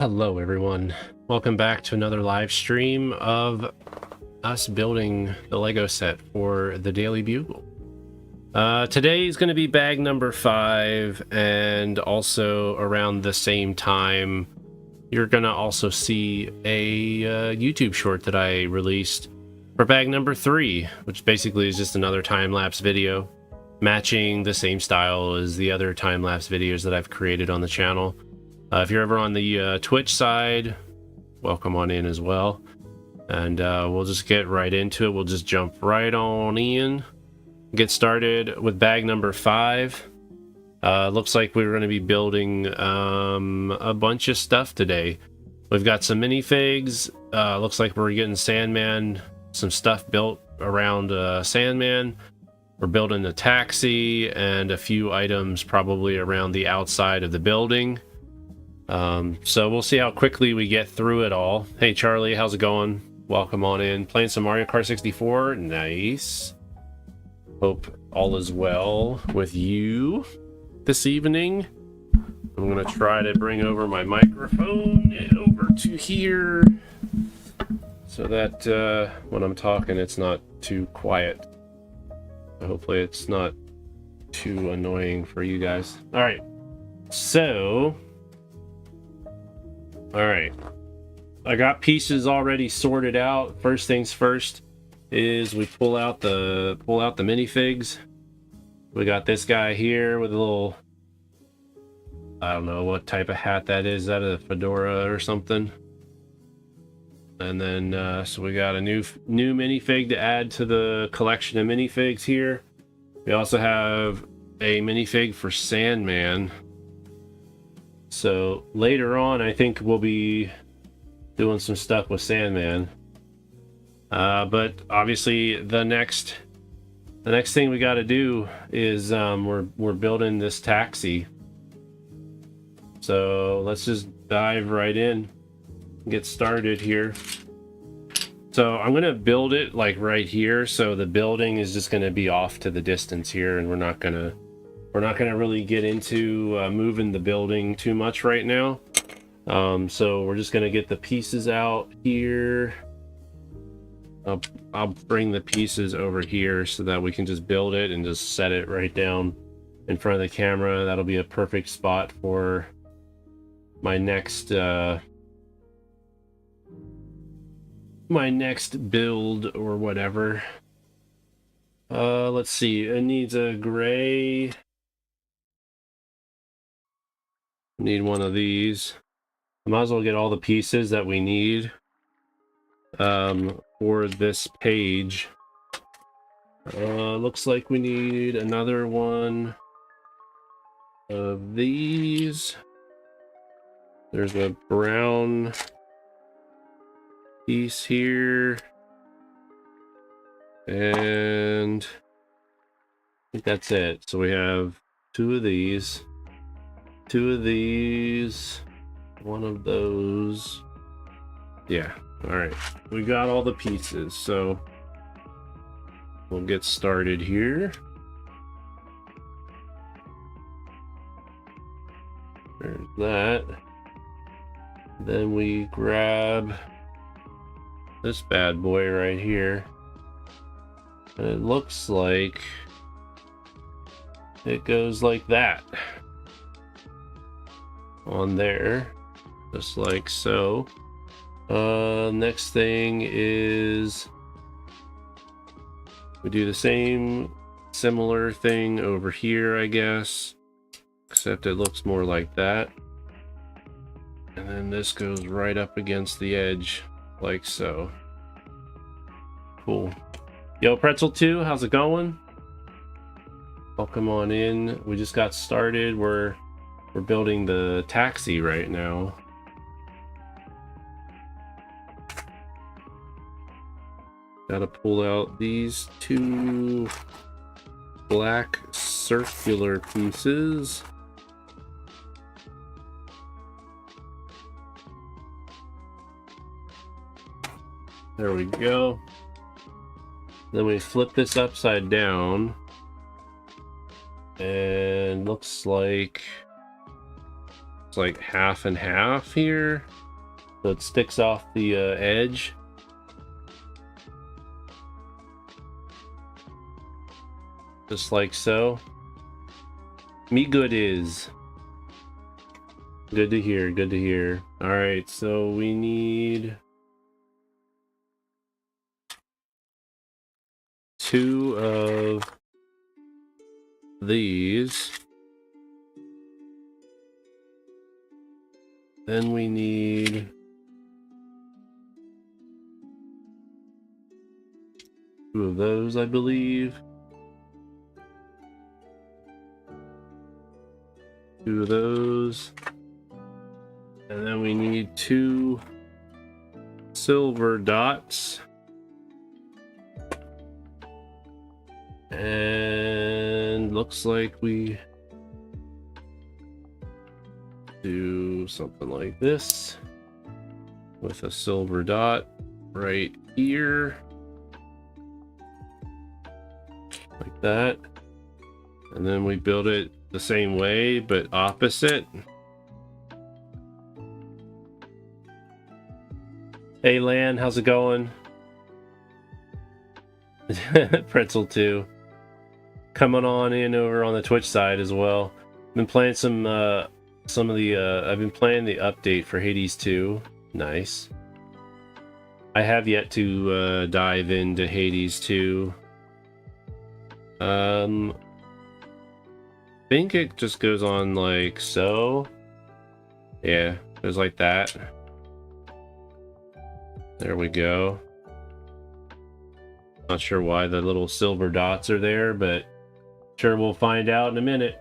Hello everyone, welcome back to another live stream of us building the Lego set for the Daily Bugle. Today is going to be bag number 5, and also around the same time you're going to also see a YouTube short that I released for bag number 3, which basically is just another time-lapse video matching the same style as the other time-lapse videos that I've created on the channel. If you're ever on the Twitch side, welcome on in as well. And we'll just get right into it. We'll just jump right on in. Get started with bag number 5. Looks like we're going to be building a bunch of stuff today. We've got some minifigs. Looks like we're getting Sandman, some stuff built around Sandman. We're building a taxi and a few items probably around the outside of the building. So we'll see how quickly we get through it all. Hey Charlie, how's it going? Welcome on in. Playing some Mario Kart 64. Nice. Hope all is well with you this evening. I'm gonna try to bring over my microphone over to here so that when I'm talking it's not too quiet. Hopefully it's not too annoying for you guys. Alright, so alright, I got pieces already sorted out. First things first is we pull out the minifigs. We got this guy here with a little, I don't know what type of hat that is. Is that a fedora or something? And then so we got a new minifig to add to the collection of minifigs here. We also have a minifig for Sandman. So later on, I think we'll be doing some stuff with Sandman. But obviously, the next thing we got to do is we're building this taxi. So let's just dive right in, get started here. So I'm gonna build it like right here. So the building is just gonna be off to the distance here, and we're not gonna really get into moving the building too much right now. So we're just gonna get the pieces out here. I'll bring the pieces over here so that we can just build it and just set it right down in front of the camera. That'll be a perfect spot for my next build or whatever. Let's see, it needs a gray. Need one of these. I might as well get all the pieces that we need for this page. Looks like we need another one of these. There's a brown piece here, and I think that's it. So we have two of these, one of those. Yeah, all right, we got all the pieces, so we'll get started here. There's that. Then we grab this bad boy right here, and it looks like it goes like that on there, just like so. Next thing is we do the same similar thing over here, I guess, except it looks more like that. And then this goes right up against the edge like so. Cool. Yo, Pretzel 2, how's it going? Welcome on in. We just got started. We're building the taxi right now. Gotta pull out these two black circular pieces. There we go. Then we flip this upside down, and looks like It's like half and half here, so it sticks off the edge. Just like so. Me good is. Good to hear, good to hear. Alright, so we need 2 of these. Then we need 2 of those, I believe. 2 of those. And then we need 2 silver dots. And looks like we do something like this with a silver dot right here, like that. And then we build it the same way but opposite. Hey Lan, how's it going? Pretzel 2 coming on in over on the Twitch side as well. Been playing some of the I've been playing the update for Hades 2. Nice. I have yet to dive into Hades 2. I think it just goes on like so. Yeah, goes like that. There we go. Not sure why the little silver dots are there, but sure we'll find out in a minute.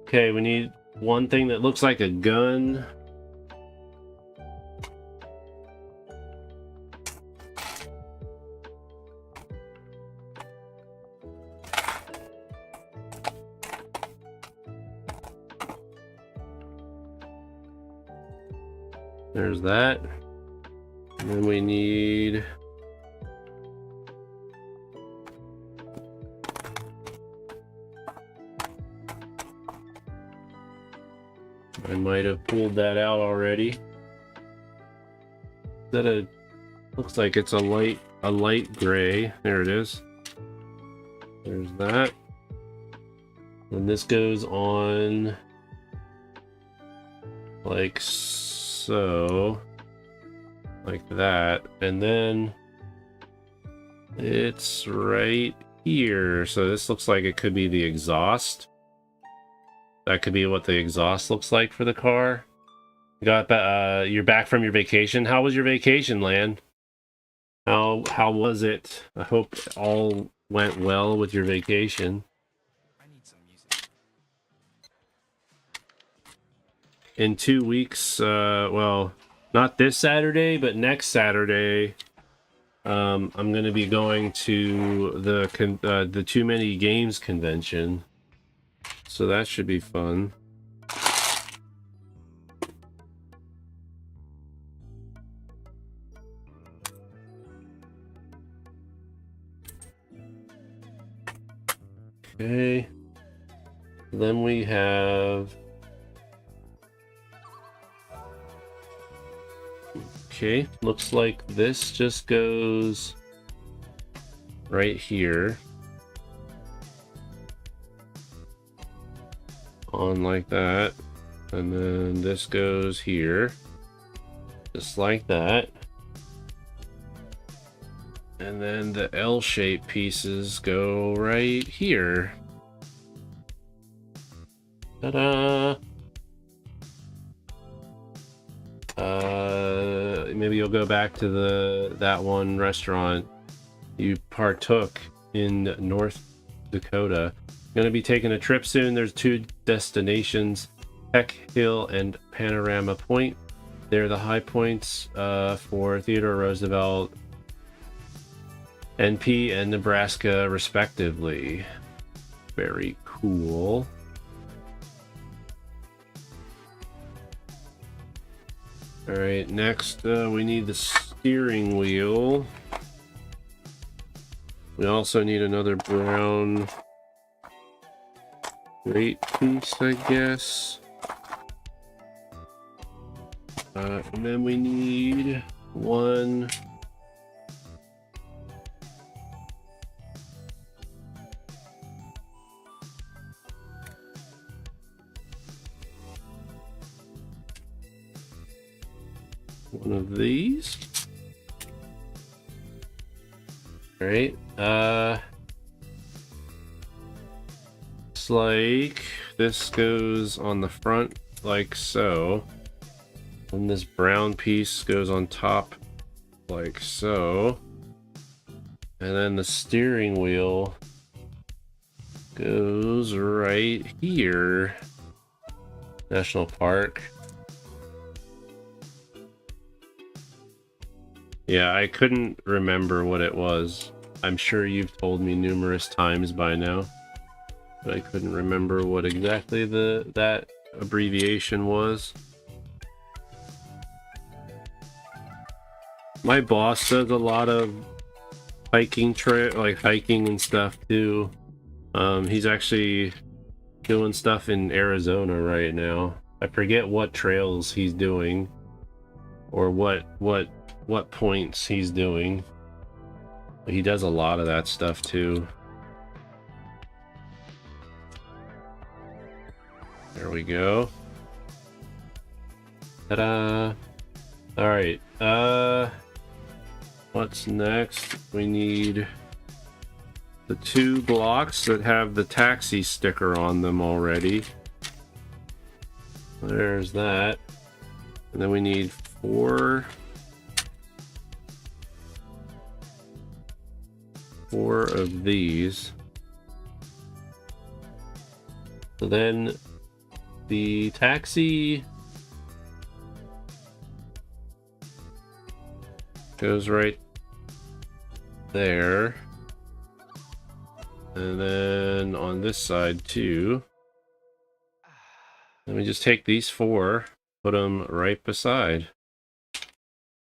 Okay, we need one thing that looks like a gun. There's that. And then we need I might have pulled that out already. Is that a looks like it's a light gray. There it is. There's that. And this goes on like so. Like that. And then it's right here. So this looks like it could be the exhaust. That could be what the exhaust looks like for the car. You got you're back from your vacation. How was your vacation, Lan? How was it? I hope all went well with your vacation. I need some music. In 2 weeks, well, not this Saturday, but next Saturday, I'm going to be going to the Too Many Games convention. So that should be fun. Okay. Then we have... Okay, looks like this just goes right here. On like that. And then this goes here. Just like that. And then the L-shaped pieces go right here. Ta-da! Maybe you'll go back to that one restaurant you partook in North Dakota. Going to be taking a trip soon. There's 2 destinations, Peck Hill and Panorama Point. They're the high points for Theodore Roosevelt, NP, and Nebraska, respectively. Very cool. All right, next we need the steering wheel. We also need another brown grate piece, I guess. And then we need one. One of these. All right. Looks like this goes on the front like so. And this brown piece goes on top like so. And then the steering wheel goes right here. National Park. Yeah, I couldn't remember what it was. I'm sure you've told me numerous times by now, but I couldn't remember what exactly that abbreviation was. My boss does a lot of hiking hiking and stuff too. He's actually doing stuff in Arizona right now. I forget what trails he's doing or what points he's doing. But he does a lot of that stuff too. There we go. Ta-da! All right. What's next? We need the 2 blocks that have the taxi sticker on them already. There's that. And then we need 4 of these. So then the taxi goes right there. And then on this side too. Let me just take these 4, put them right beside.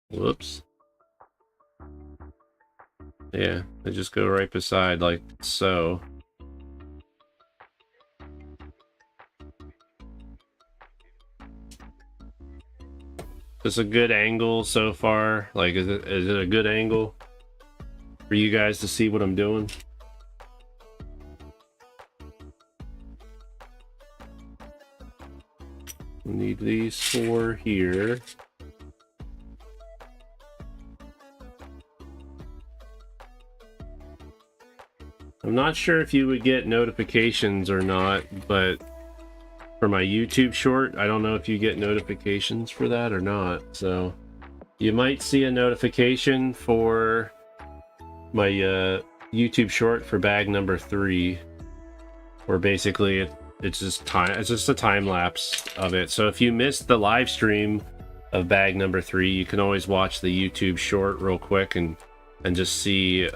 Whoops. Yeah, they just go right beside like so. Is a good angle so far? Like, is it a good angle for you guys to see what I'm doing? We need these 4 here. I'm not sure if you would get notifications or not, but for my YouTube short, I don't know if you get notifications for that or not. So you might see a notification for my YouTube short for bag number 3, where basically it's just a time lapse of it. So if you missed the live stream of bag number 3, you can always watch the YouTube short real quick and just see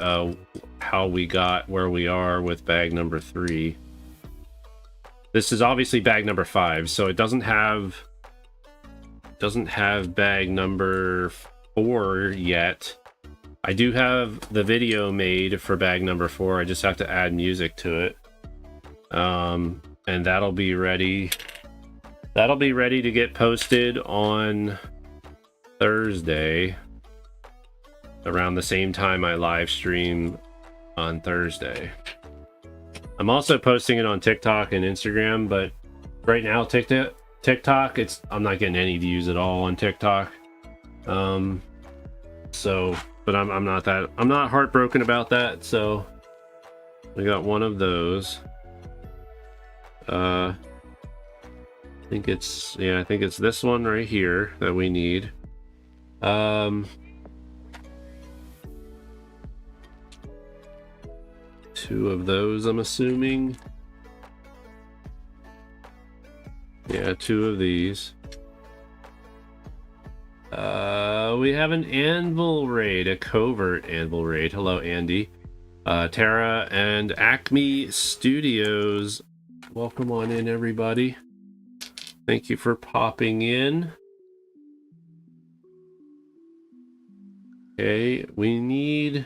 how we got where we are with bag number 3. This is obviously bag number 5, so it doesn't have bag number 4 yet. I do have the video made for bag number 4. I just have to add music to it. And that'll be ready. That'll be ready to get posted on Thursday, around the same time I live stream on Thursday. I'm also posting it on TikTok and Instagram, but right now TikTok, I'm not getting any views at all on TikTok. So, but I'm not heartbroken about that. So we got one of those. I think it's this one right here that we need. 2 of those, I'm assuming. Yeah, 2 of these. We have an anvil raid, a covert anvil raid. Hello, Andy. Tara and Acme Studios. Welcome on in, everybody. Thank you for popping in. Okay, we need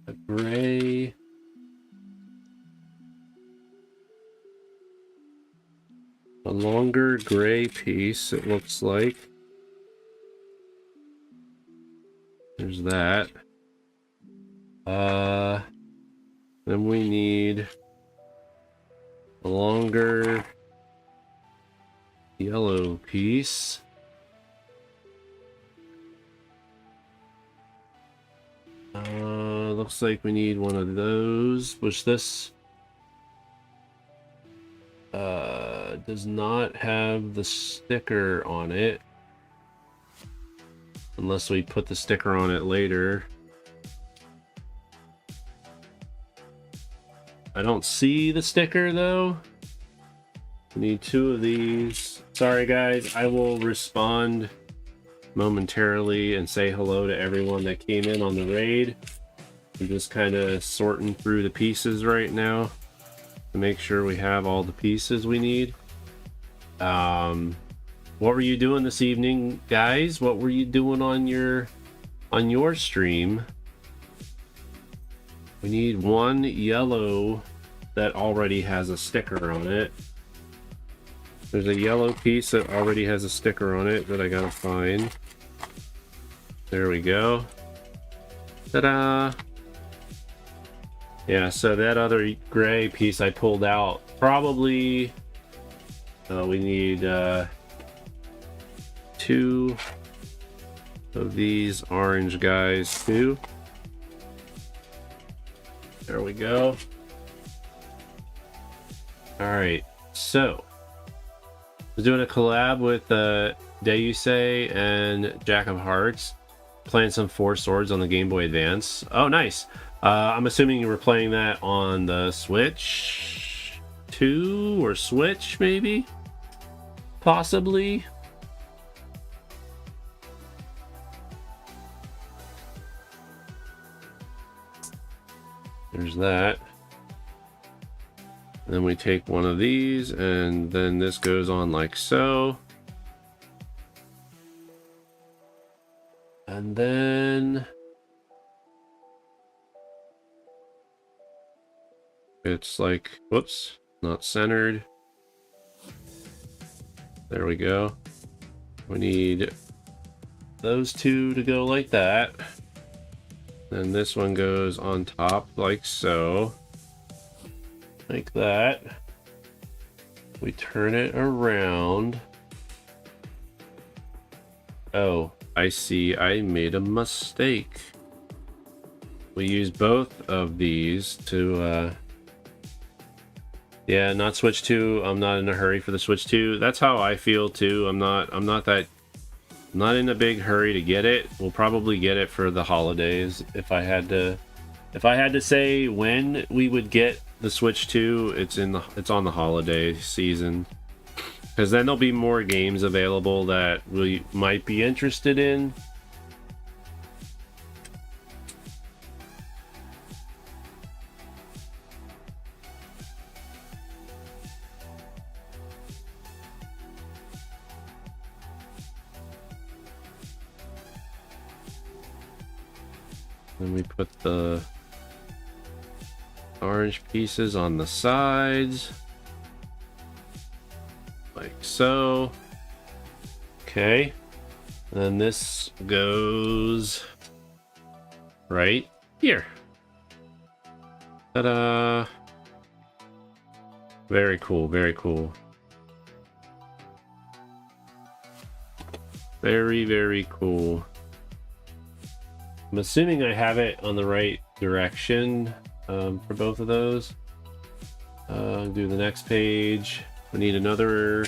a gray. longer gray piece, it looks like. There's that. Then we need a longer yellow piece. Looks like we need one of those, which this does not have the sticker on it. Unless we put the sticker on it later. I don't see the sticker though. We need two of these. Sorry guys, I will respond momentarily and say hello to everyone that came in on the raid. I'm just kind of sorting through the pieces right now to make sure we have all the pieces we need. What were you doing this evening, guys? What were you doing on your stream? We need one yellow that already has a sticker on it. There's a yellow piece that already has a sticker on it that I gotta find. There we go. Ta-da! Yeah, so that other gray piece I pulled out, probably we need two of these orange guys too. There we go. Alright, so I was doing a collab with Deusei and Jack of Hearts, playing some Four Swords on the Game Boy Advance. Oh, nice. I'm assuming you were playing that on the Switch 2 or Switch, maybe? Possibly? There's that. Then we take one of these, and then this goes on like so. And then it's like, whoops, not centered. There we go. We need those two to go like that. Then this one goes on top like so. Like that. We turn it around. Oh, I see. I made a mistake. We use both of these to yeah, not Switch 2. I'm not in a hurry for the Switch 2. That's how I feel too. I'm not in a big hurry to get it. We'll probably get it for the holidays. If I had to say when we would get the Switch 2, it's on the holiday season. Because then there'll be more games available that we might be interested in. Then we put the orange pieces on the sides. Like so. Okay. And then this goes right here. Ta-da! Very cool, very cool. Very, very cool. I'm assuming I have it on the right direction for both of those. Do the next page. We need another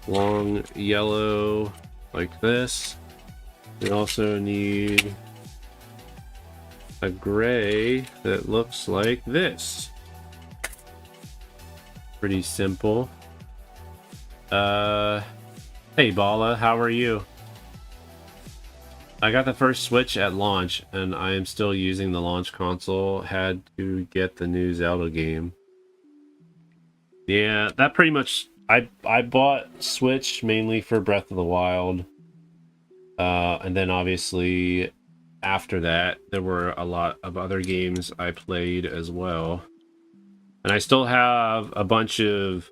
long yellow like this. We also need a gray that looks like this. Pretty simple. Hey Bala, how are you? I got the first Switch at launch, and I am still using the launch console. Had to get the new Zelda game. Yeah, that pretty much... I bought Switch mainly for Breath of the Wild. And then obviously, after that, there were a lot of other games I played as well. And I still have a bunch of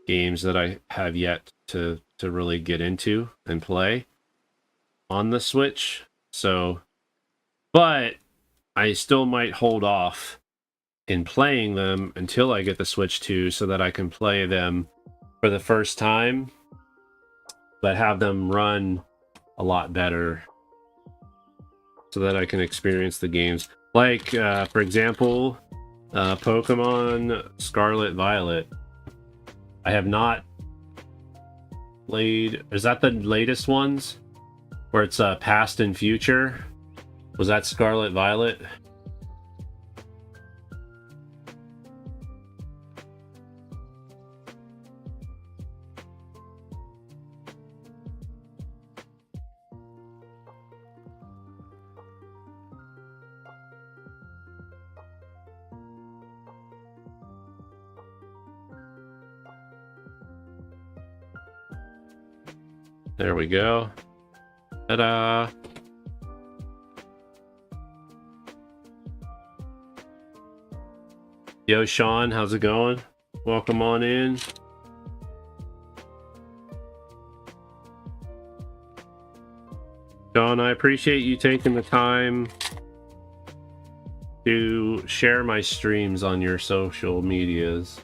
games that I have yet to really get into and play on the Switch. So, but I still might hold off in playing them until I get the Switch 2 so that I can play them for the first time, but have them run a lot better so that I can experience the games. Like, for example, Pokemon Scarlet Violet. I have not played. Is that the latest ones? Where it's past and future? Was that Scarlet Violet? There we go. Ta-da! Yo, Sean, how's it going? Welcome on in. Sean, I appreciate you taking the time to share my streams on your social medias.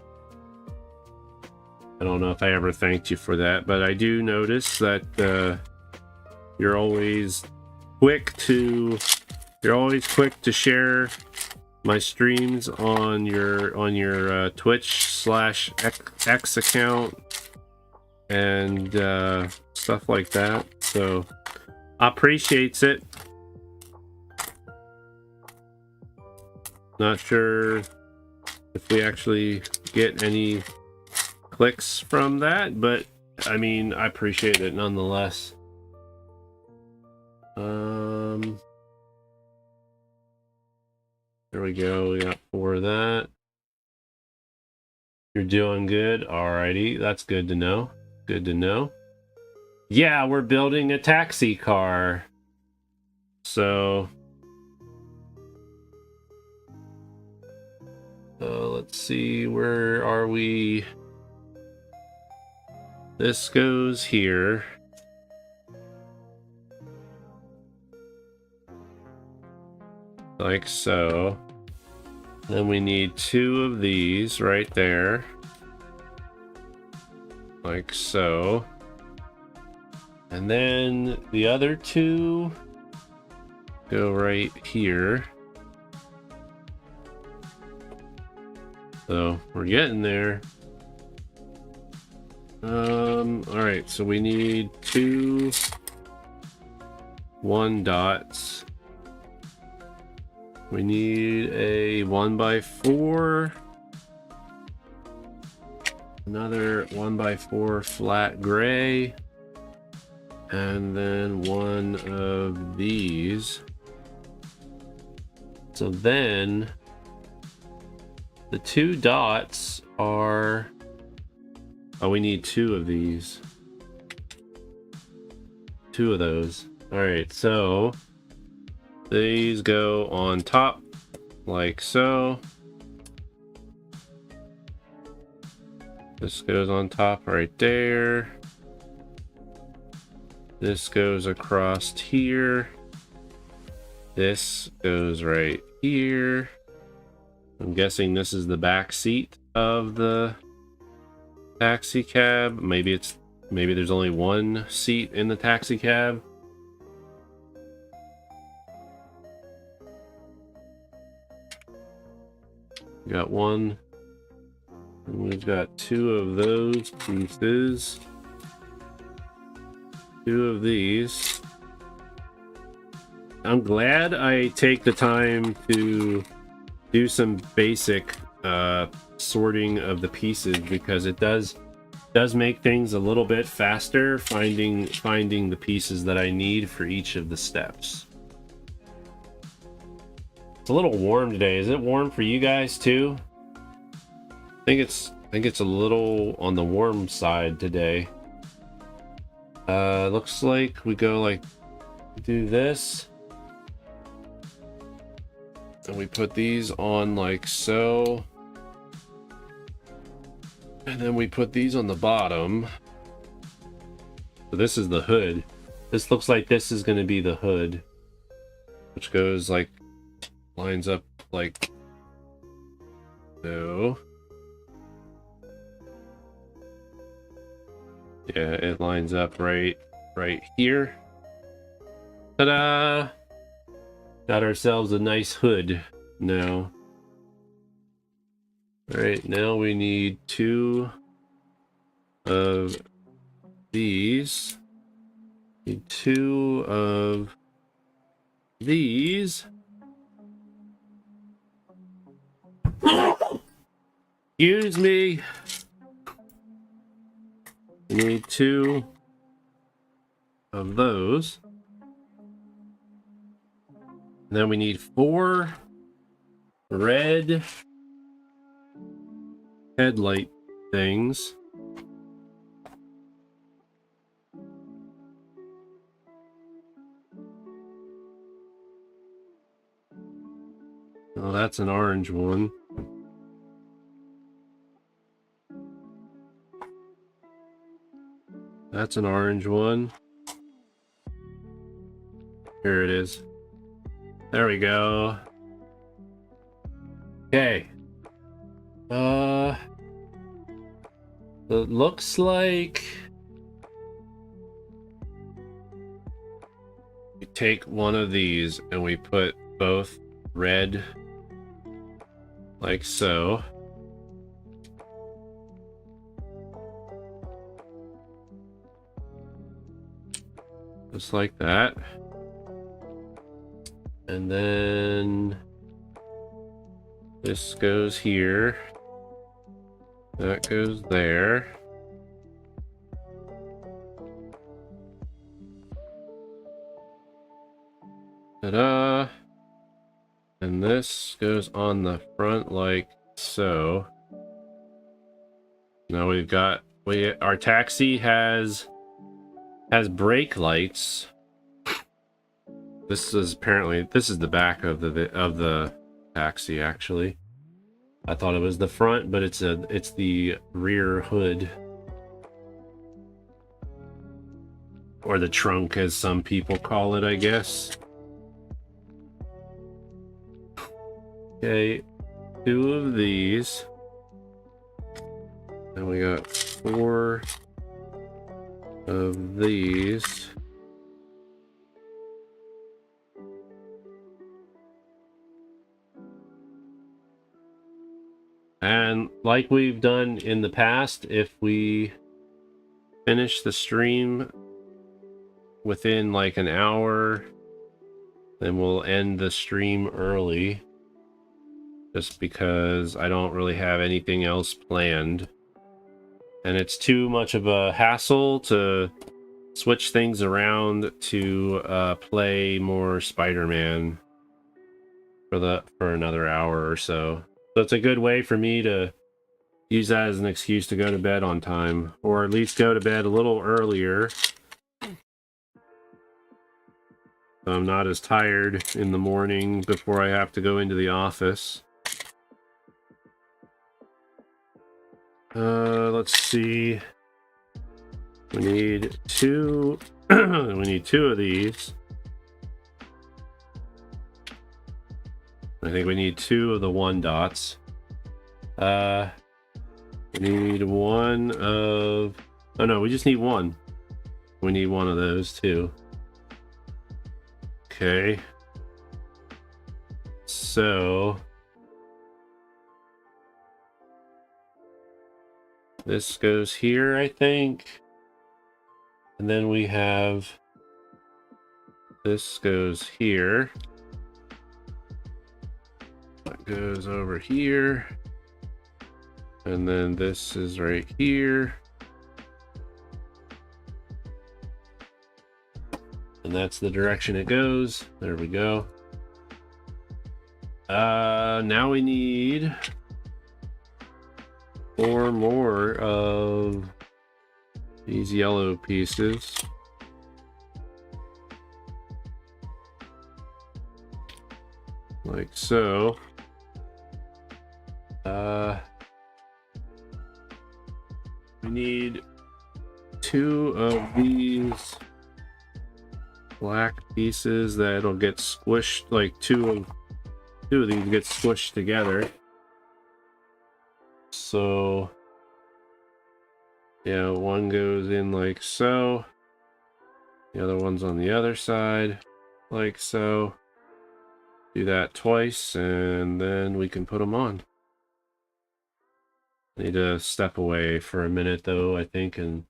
I don't know if I ever thanked you for that, but I do notice that you're always quick to share my streams on your Twitch/X account and stuff like that. So I appreciates it. Not sure if we actually get any clicks from that, but I mean, I appreciate it nonetheless. There we go. We got 4 of that. You're doing good. Alrighty, that's good to know. Good to know. Yeah, we're building a taxi car. So let's see, where are we? This goes here. Like so. Then we need 2 of these right there. Like so. And then the other 2 go right here. So we're getting there. Alright, so we need 2 1 dots. We need a 1x4. Another 1x4 flat gray. And then 1 of these. So then the 2 dots are... Oh, we need 2 of these. 2 of those. Alright, so these go on top like so. This goes on top right there. This goes across here. This goes right here. I'm guessing this is the back seat of the taxi cab. Maybe there's only 1 seat in the taxi cab. Got 1. And we've got 2 of those pieces. 2 of these. I'm glad I take the time to do some basic sorting of the pieces, because it does make things a little bit faster finding the pieces that I need for each of the steps. It's a little warm today. Is it warm for you guys too? I think it's a little on the warm side today. Looks like we go like do this. And we put these on like so. And then we put these on the bottom. So this is the hood. This looks like this is going to be the hood, which goes like, lines up like so. Yeah, it lines up right here. Ta-da! Got ourselves a nice hood now. Alright, now we need 2 of these. Need 2 of these. Excuse me. We need 2 of those. And then we need 4 red headlight things. Oh, that's an orange one. That's an orange one. Here it is. There we go. Okay. It looks like we take one of these and we put both red like so. Just like that. And then this goes here. That goes there. Ta-da! And this goes on the front like so. Now we've got our taxi has brake lights. This is the back of the taxi actually. I thought it was the front, but it's the rear hood. Or the trunk as some people call it, I guess. Okay, 2 of these. And we got 4 of these. And like we've done in the past, if we finish the stream within like an hour, then we'll end the stream early. Just because I don't really have anything else planned. And it's too much of a hassle to switch things around to play more Spider-Man for another hour or so. So it's a good way for me to use that as an excuse to go to bed on time, or at least go to bed a little earlier. So I'm not as tired in the morning before I have to go into the office. Let's see. We need 2. We need 2 of these. I think we need 2 of the 1 dots. We need 1 of... Oh no, we just need 1. We need 1 of those too. Okay. So... this goes here, I think. And then we have... this goes here. That goes over here. And then this is right here. And that's the direction it goes. There we go. Now we need 4 more of these yellow pieces. Like so. need 2 of these black pieces that'll get squished, like two of these get squished together. So yeah, one goes in like so. The other one's on the other side, like so. Do that twice, and then we can put them on. I need to step away for a minute though, I think, and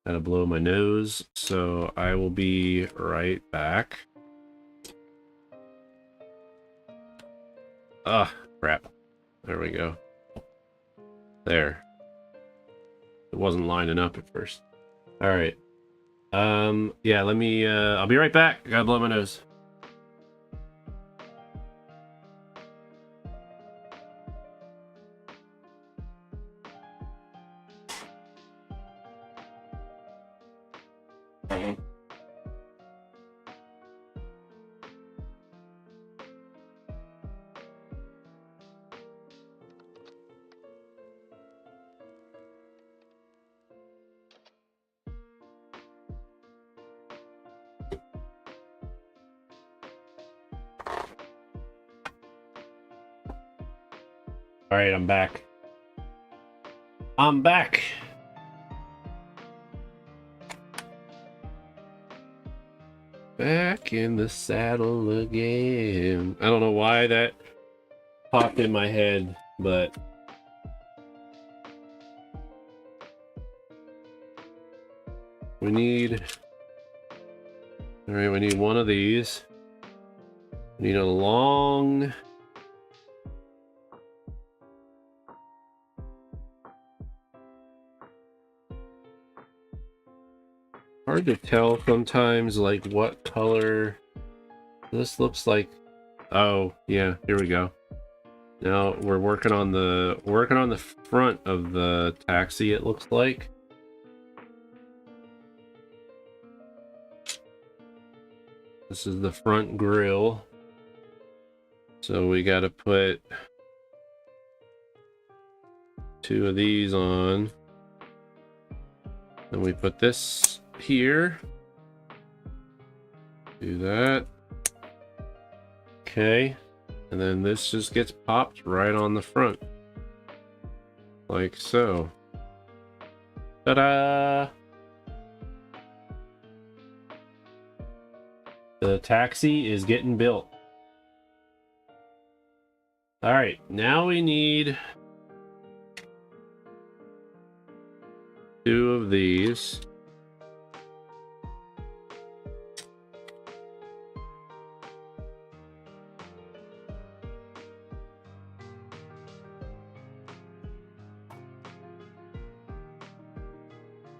gotta blow my nose. So I will be right back. Ah, crap. There we go. There. It wasn't lining up at first. All right. Yeah, let me, I'll be right back. I gotta blow my nose. All right, I'm back. I'm back. Back in the saddle again. I don't know why that popped in my head, but we need... Alright, we need one of these. We need a long... Hard to tell sometimes, like, what color this looks like. Oh, yeah, here we go. Now we're working on the front of the taxi, it looks like. This is the front grille. So we got to put 2 of these on. Then we put this here. Do that. Okay. And then this just gets popped right on the front. Like so. Ta-da! The taxi is getting built. Alright, now we need 2 of these.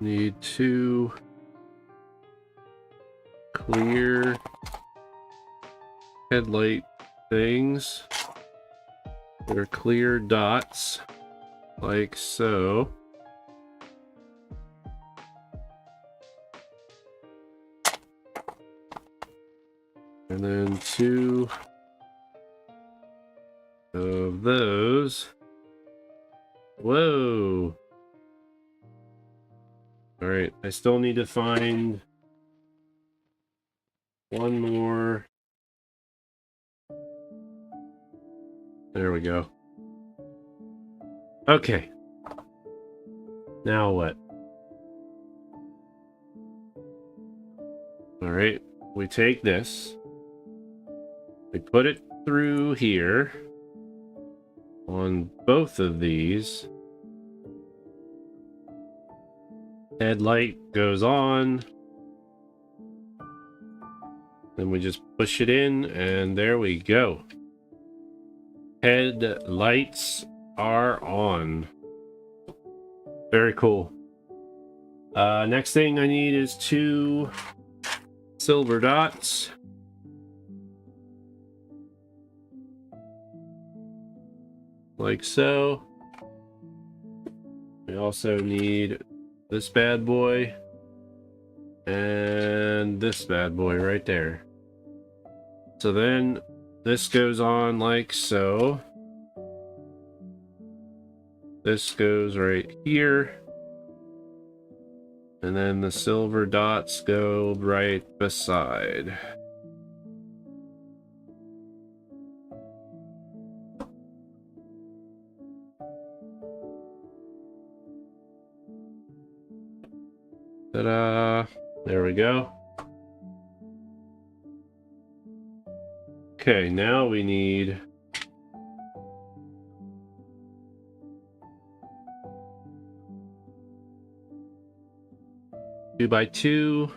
Need 2 clear headlight things. They're clear dots, like so. And then 2 of those. Whoa. All right, I still need to find one more. There we go. Okay. Now what? All right, we take this. We put it through here on both of these. Headlight goes on. Then we just push it in, and there we go. Headlights are on. Very cool. Next thing I need is 2 silver dots. Like so. We also need this bad boy and this bad boy right there. So then this goes on like so. This goes right here. And then the silver dots go right beside. Ta-da! There we go. Okay, now we need two by two,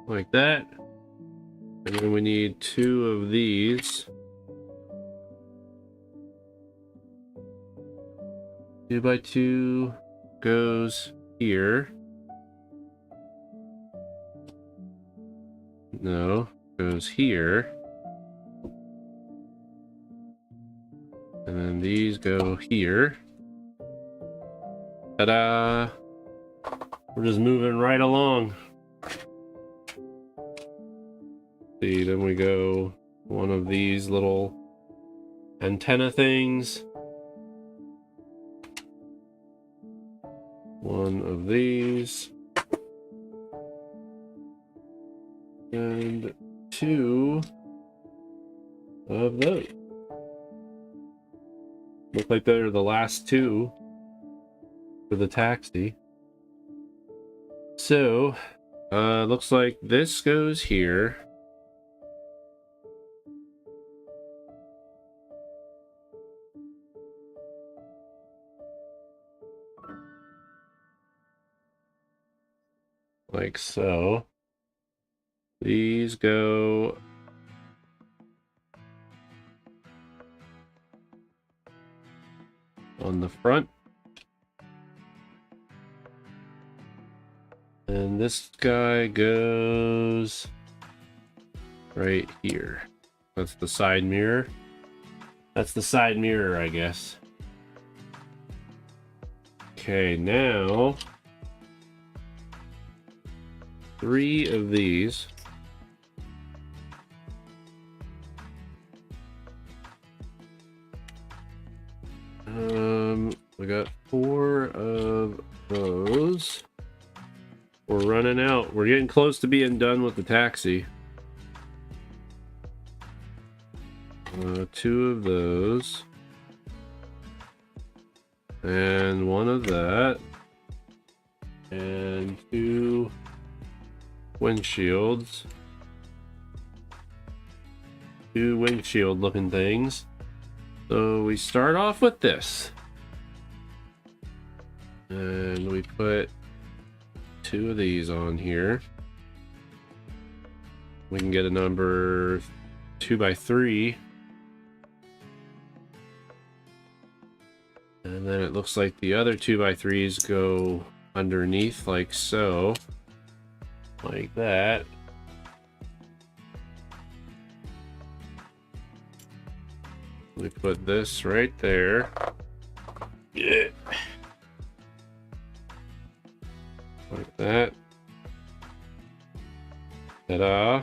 like that. And then we need two of these. 2 by 2 goes here. No, goes here. And then these go here. Ta-da! We're just moving right along. See, then we go one of these little antenna things. One of these. And two of those. Look like they're the last two for the taxi. So, looks like this goes here. Like so. These go on the front. And this guy goes right here. That's the side mirror. That's the side mirror, I guess. Okay, now 3 of these. We got 4 of those. We're running out. We're getting close to being done with the taxi. 2 of those. And 1 of that. And 2 windshields. 2 windshield looking things. So we start off with this. And we put 2 of these on here. We can get a number 2 by 3. And then it looks like the other 2 by 3s go underneath like so. Like that. We put this right there. Yeah. Like that. Ta-da.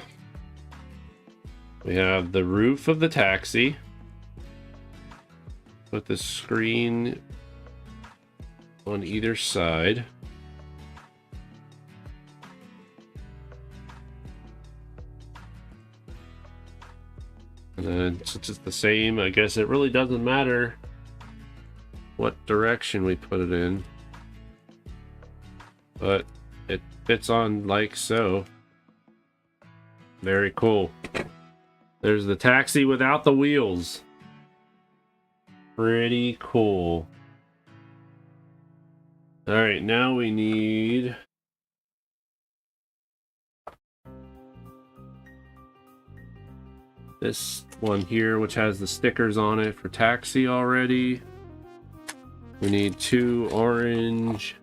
We have the roof of the taxi. Put the screen on either side. And then since it's the same, I guess it really doesn't matter what direction we put it in. But it fits on like so. Very cool. There's the taxi without the wheels. Pretty cool. Alright, now we need this one here, which has the stickers on it for taxi already. We need 2 orange.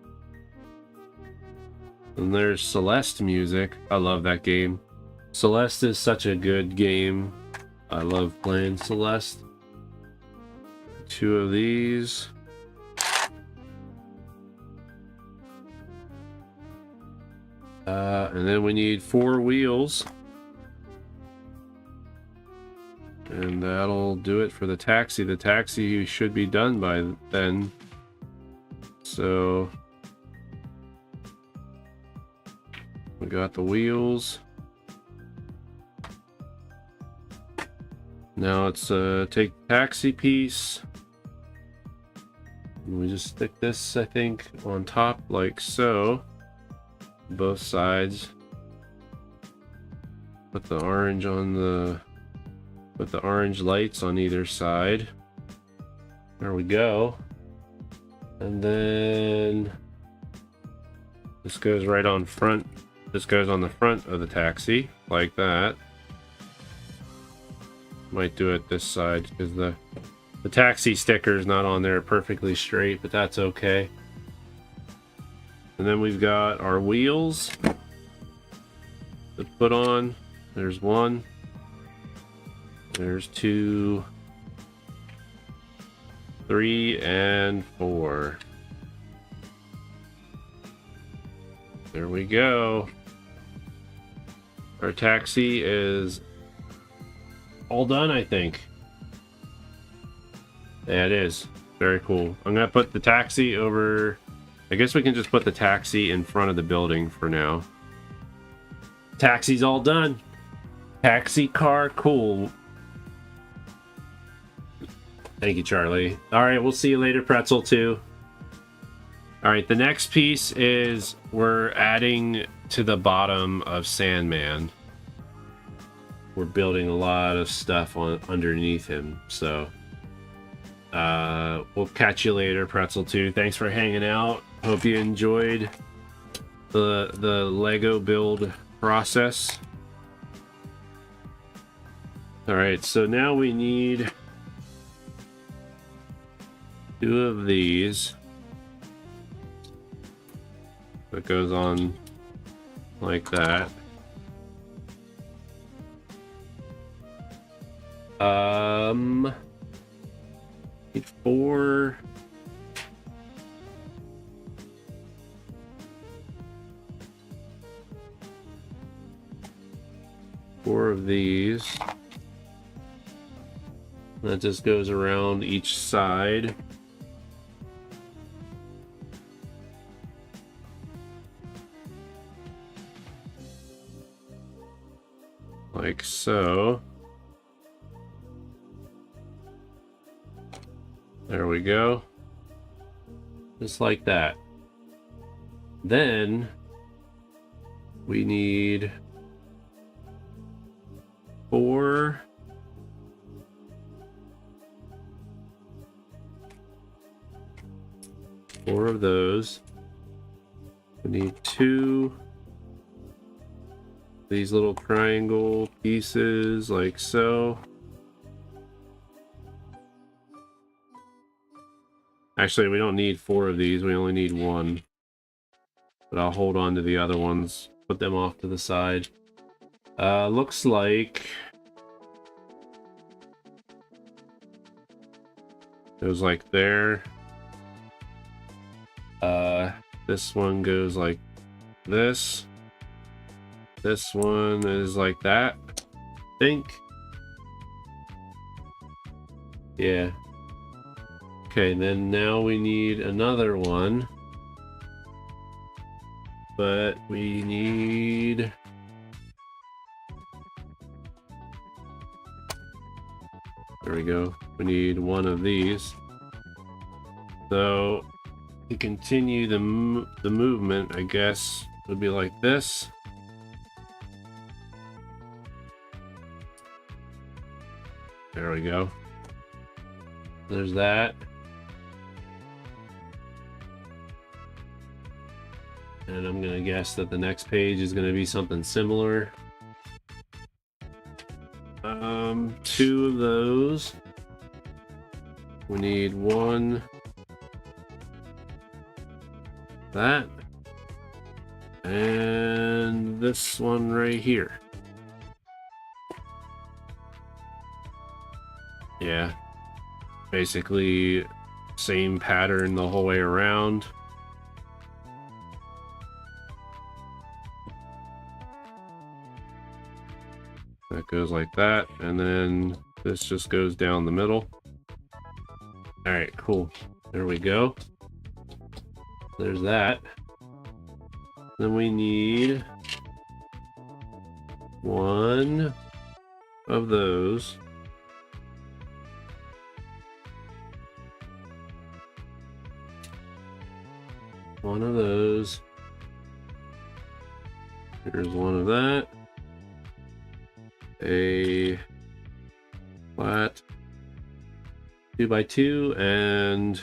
And there's Celeste music. I love that game. Celeste is such a good game. I love playing Celeste. 2 of these. And then we need 4 wheels. And that'll do it for the taxi. The taxi should be done by then. So We got the wheels. Now let's take the taxi piece. And we just stick this, I think, on top like so. Both sides. Put the orange on the... Put the orange lights on either side. There we go. And then... This goes right on front. This goes on the front of the taxi, like that. Might do it this side, because the taxi sticker is not on there perfectly straight, but that's okay. And then we've got our wheels to put on. There's one. There's 2, 3, and 4. There we go. Our taxi is all done, I think. Yeah, it is. Very cool. I'm gonna put the taxi over... I guess we can just put the taxi in front of the building for now. Taxi's all done. Taxi car, cool. Thank you, Charlie. Alright, we'll see you later, Pretzel 2. Alright, the next piece is we're adding to the bottom of Sandman. We're building a lot of stuff on underneath him, so we'll catch you later, Pretzel 2. Thanks for hanging out. Hope you enjoyed the Lego build process. Alright, so now we need 2 of these. It goes on like that. Need 4. Four of these. That just goes around each side. Like so. There we go. Just like that. Then we need 4 of those. We need 2 these little triangle pieces like so. Actually, we don't need 4 of these, we only need 1. But I'll hold on to the other ones, put them off to the side. Looks like it was like there. This one goes like this. This one is like that, I think. Yeah. Okay, then now we need another one. But we need... There we go. We need 1 of these. So, to continue the movement, I guess, would be like this. There we go. There's that. And I'm gonna guess that the next page is gonna be something similar. 2 of those. We need 1. That. And this one right here. Yeah. Basically, same pattern the whole way around. That goes like that, and then this just goes down the middle. Alright, cool. There we go. There's that. Then we need one of those. One of those. Here's one of that. A flat 2x2 and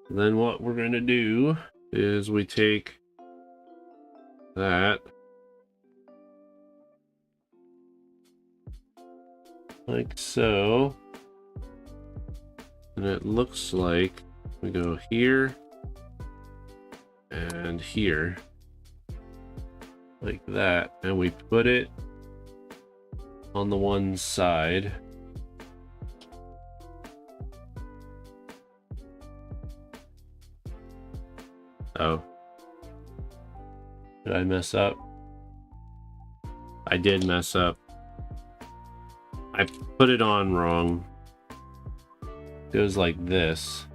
then what we're going to do is we take that like so, and it looks like we go here and here like that, and we put it on the one side. Oh, did I mess up? I did mess up. I put it on wrong. It goes like this,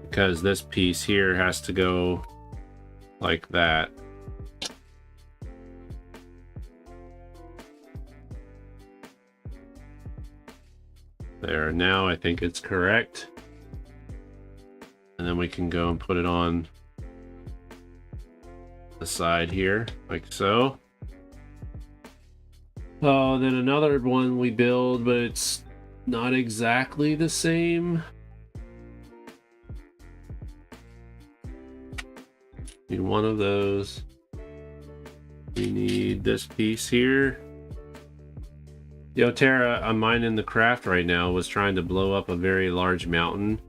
because this piece here has to go like that. There, now I think it's correct. And then we can go and put it on the side here, like so. Oh, then another one we build, but it's not exactly the same. Need one of those. We need this piece here. Yo, Tara, I'm mining the craft right now. Was trying to blow up a very large mountain.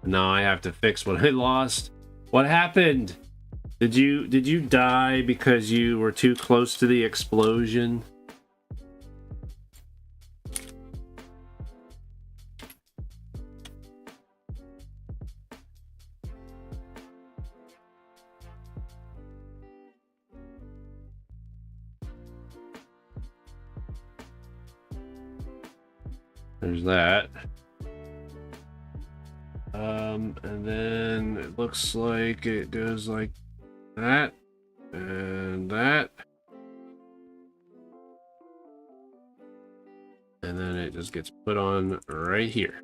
Now I have to fix what I lost. What happened? Did you die because you were too close to the explosion? There's that. And then it looks like it goes like that and that. And then it just gets put on right here.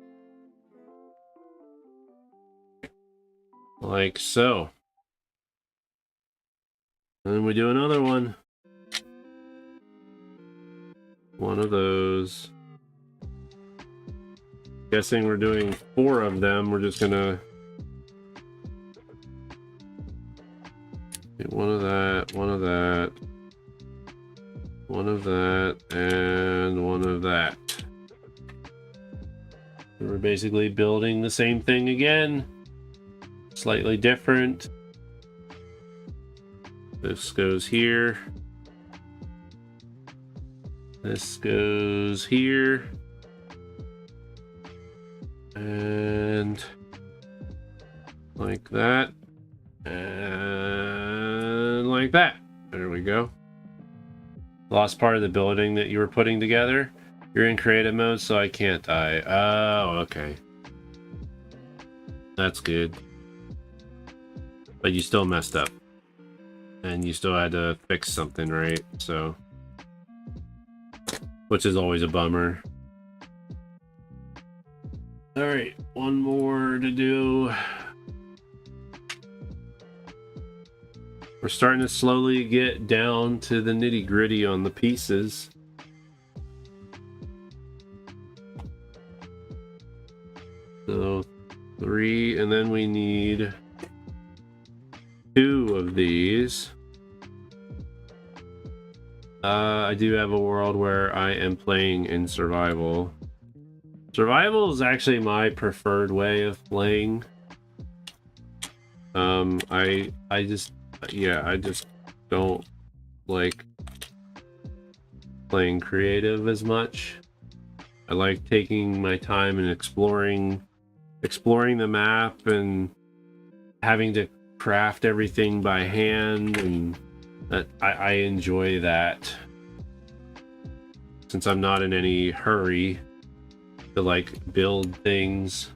Like so. And then we do another one. One of those. Guessing we're doing 4 of them. We're just gonna get one of that, one of that, one of that, and one of that. And we're basically building the same thing again, slightly different. This goes here. This goes here. And like that, and like that. There we go. Lost part of the building that you were putting together. You're in creative mode, so I can't die. Oh, okay. That's good. But you still messed up. And you still had to fix something, right? So, which is always a bummer. All right, one more to do. We're starting to slowly get down to the nitty-gritty on the pieces. So 3, and then we need 2 of these. I do have a world where I am playing in survival. Survival is actually my preferred way of playing. I just don't like playing creative as much. I like taking my time and exploring the map and having to craft everything by hand, and I enjoy that. since I'm not in any hurry to like build things.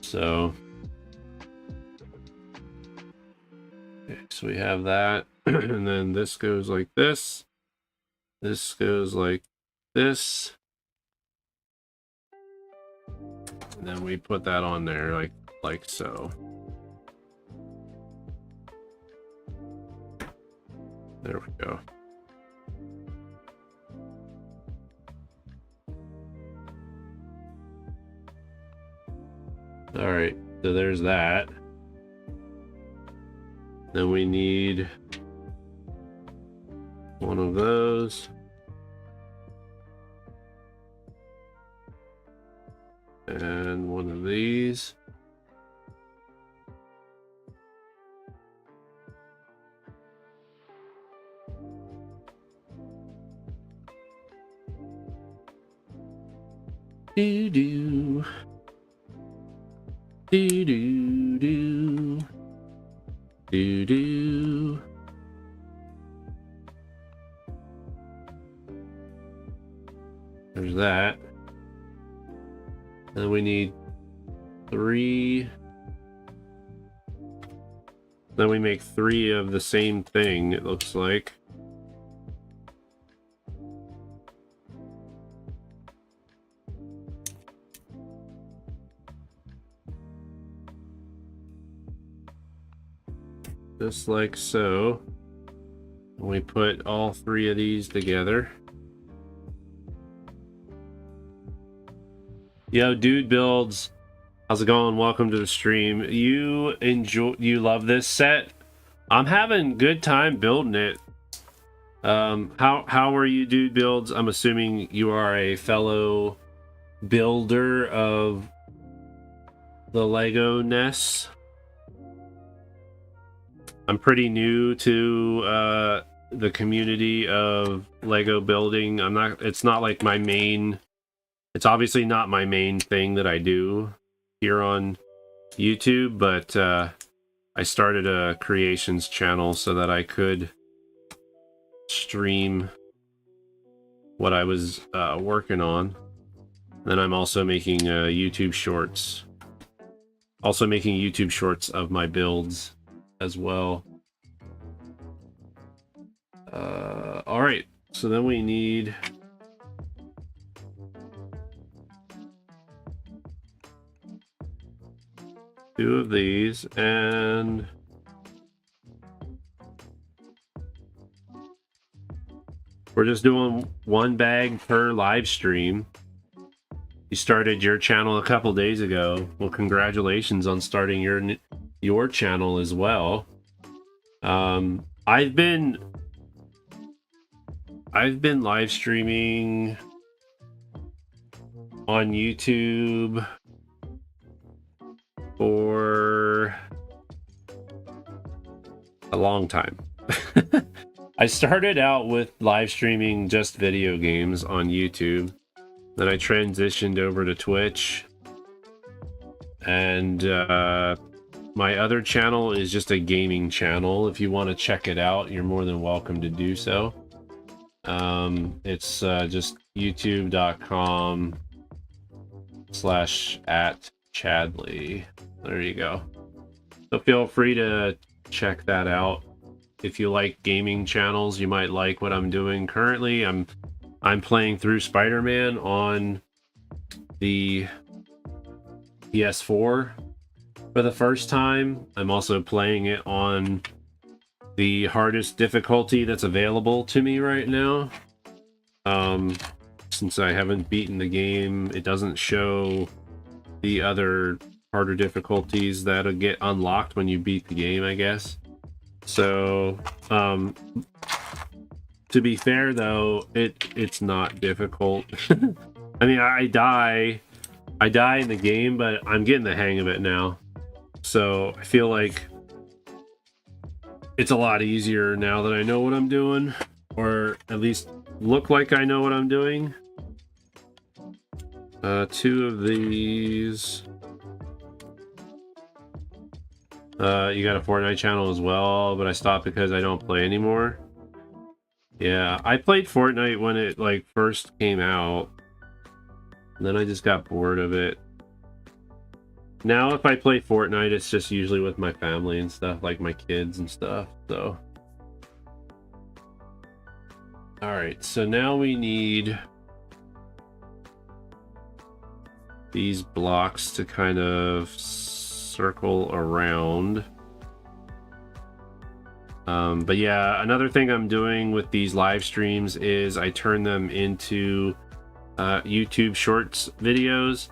So, okay, so we have that, and then this goes like this. This goes like this. And then we put that on there like so. There we go. All right, so there's that. Then we need one of those. And one of these. Do do do do do do do. There's that. And we need 3. Then we make 3 of the same thing, it looks like. Just like so. We put all 3 of these together. Yo, Dude Builds, how's it going? Welcome to the stream. You love this set? I'm having good time building it. How are you, Dude Builds? I'm assuming you are a fellow builder of the Lego nests. I'm pretty new to the community of Lego building. It's not like my main. It's obviously not my main thing that I do here on YouTube, but I started a creations channel so that I could stream what I was working on. Then I'm also making YouTube shorts. Also making YouTube shorts of my builds as well. All right, so then we need 2 of these, and we're just doing 1 bag per live stream. You started your channel a couple days ago. Well, congratulations on starting your channel as well. I've been live streaming on YouTube for a long time. I started out with live streaming just video games on YouTube. Then I transitioned over to Twitch. And my other channel is just a gaming channel. If you want to check it out, you're more than welcome to do so. It's just youtube.com/@Chadley. There you go. So feel free to check that out. If you like gaming channels, you might like what I'm doing currently. I'm playing through Spider-Man on the PS4 for the first time. I'm also playing it on the hardest difficulty that's available to me right now. Since I haven't beaten the game, it doesn't show the other harder difficulties that'll get unlocked when you beat the game, I guess. So, to be fair though, it's not difficult. I mean, I die in the game, but I'm getting the hang of it now. So I feel like it's a lot easier now that I know what I'm doing, or at least look like I know what I'm doing. 2 of these. You got a Fortnite channel as well, but I stopped because I don't play anymore. Yeah, I played Fortnite when it like first came out. And then I just got bored of it. Now if I play Fortnite, it's just usually with my family and stuff, like my kids and stuff, so. Alright, so now we need these blocks to kind of circle around. But yeah, another thing I'm doing with these live streams is I turn them into YouTube Shorts videos,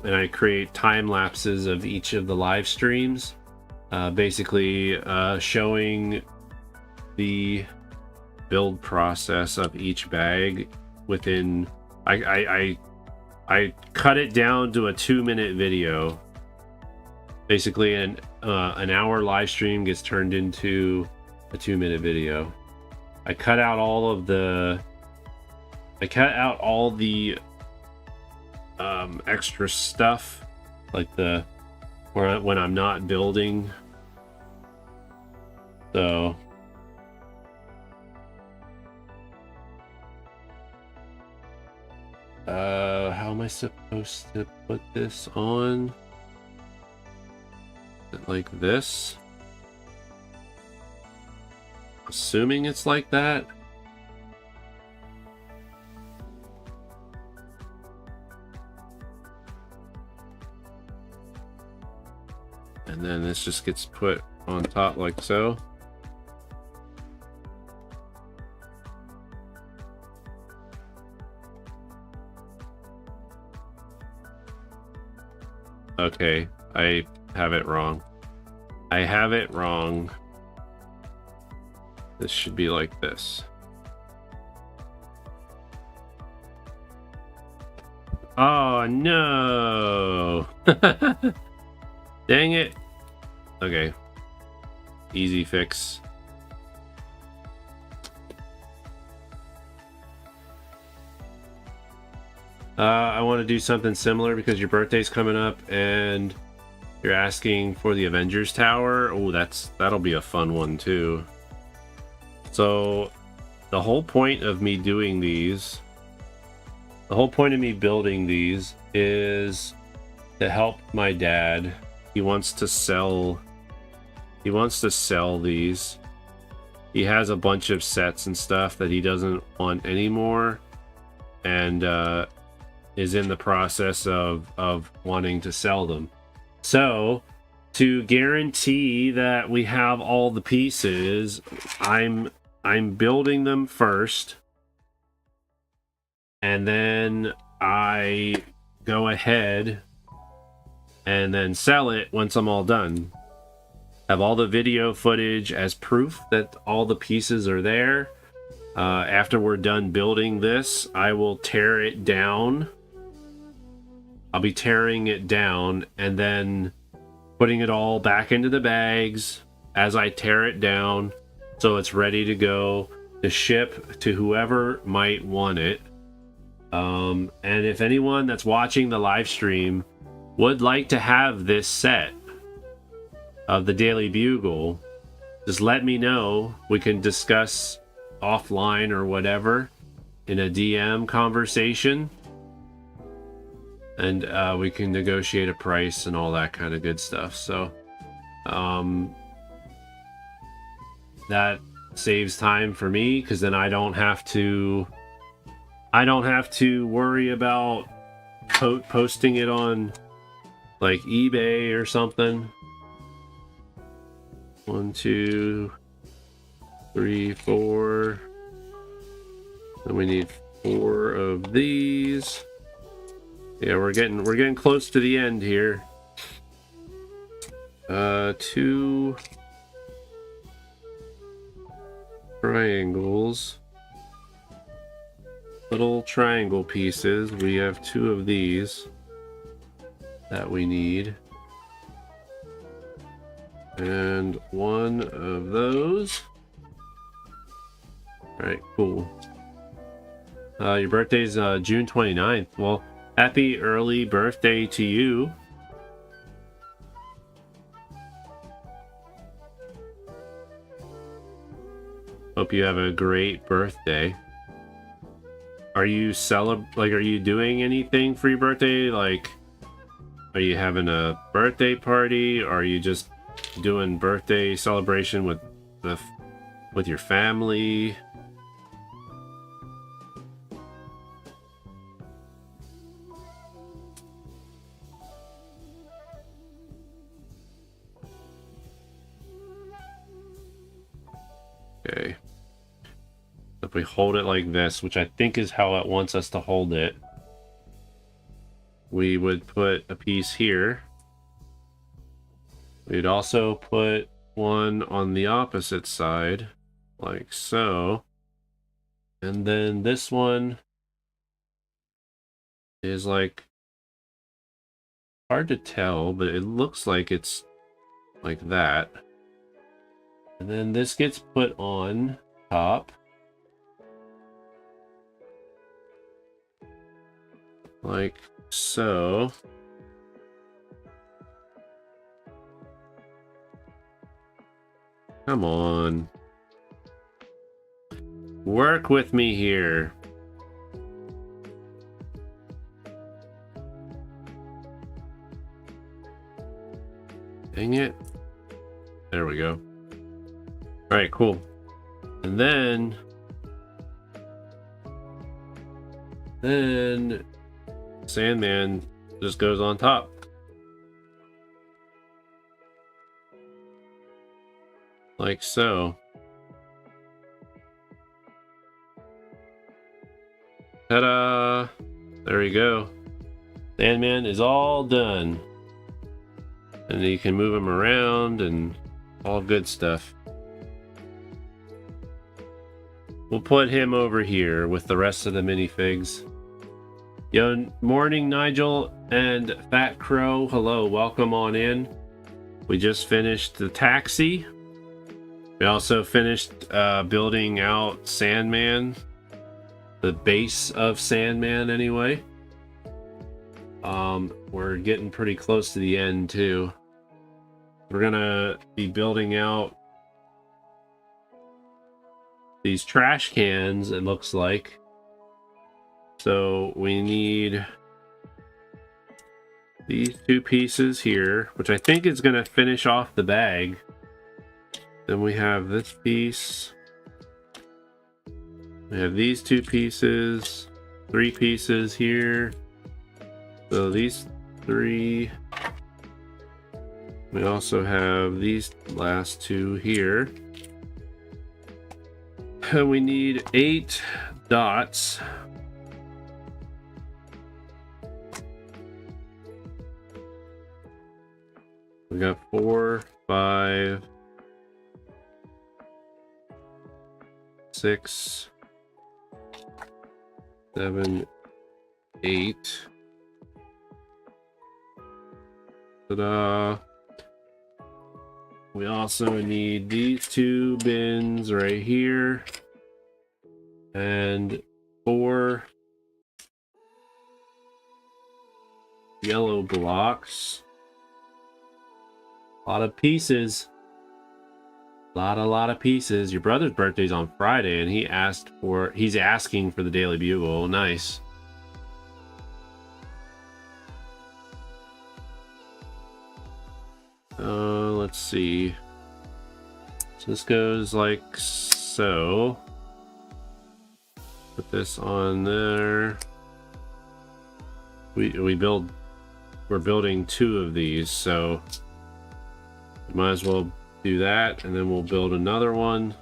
and I create time lapses of each of the live streams, basically showing the build process of each bag within. I cut it down to a 2-minute video. Basically, an hour live stream gets turned into a 2-minute video. I cut out all the extra stuff, like when I'm not building. So how am I supposed to put this on? Like this? Assuming it's like that. And then this just gets put on top like so. Okay, I have it wrong. I have it wrong. This should be like this. Oh no! Dang it. Okay. Easy fix. I want to do something similar because your birthday's coming up and you're asking for the Avengers Tower. Oh, that'll be a fun one too. So the whole point of me doing these, the whole point of me building these is to help my dad. He wants to sell these. He has a bunch of sets and stuff that he doesn't want anymore, and is in the process of wanting to sell them. So to guarantee that we have all the pieces, I'm building them first, and then I go ahead and then sell it once I'm all done. Have all the video footage as proof that all the pieces are there. After we're done building this, I will tear it down. I'll be tearing it down and then putting it all back into the bags as I tear it down, so it's ready to go to ship to whoever might want it. And if anyone that's watching the live stream would like to have this set of the Daily Bugle, just let me know. We can discuss offline or whatever in a DM conversation, and we can negotiate a price and all that kind of good stuff. So that saves time for me, because then I don't have to worry about posting it on like eBay or something. 1, 2, 3, 4. And we need 4 of these. Yeah, we're getting close to the end here. 2 triangles. Little triangle pieces. We have 2 of these that we need. And 1 of those. Alright, cool. Your birthday's June 29th. Well, happy early birthday to you. Hope you have a great birthday. Are you are you doing anything for your birthday? Like, are you having a birthday party? Or are you just doing birthday celebration with your family? Okay. If we hold it like this, which I think is how it wants us to hold it, we would put a piece here. We'd also put one on the opposite side, like so. And then this one is like, hard to tell, but it looks like it's like that. And then this gets put on top. Like so. Come on. Work with me here. Dang it. There we go. Alright, cool. And then Sandman just goes on top. Like so. Ta-da! There we go. Sandman is all done. And you can move him around and all good stuff. We'll put him over here with the rest of the minifigs. Yo, morning Nigel and Fat Crow. Hello, welcome on in. We just finished the taxi. We also finished building out Sandman. The base of Sandman anyway. We're getting pretty close to the end too. We're gonna be building out these trash cans, it looks like. So we need these two pieces here, which I think is gonna finish off the bag. Then we have this piece. We have these two pieces, 3 pieces here. So these 3. We also have these last 2 here. And we need 8 dots. We got 4, 5, 6, 7, 8. Ta-da! We also need these 2 bins right here. And 4 yellow blocks. A lot of pieces. A lot of pieces. Your brother's birthday's on Friday, and he's asking for the Daily Bugle. Nice. Let's see. So this goes like so. Put this on there. We're building 2 of these, so might as well do that, and then we'll build another one.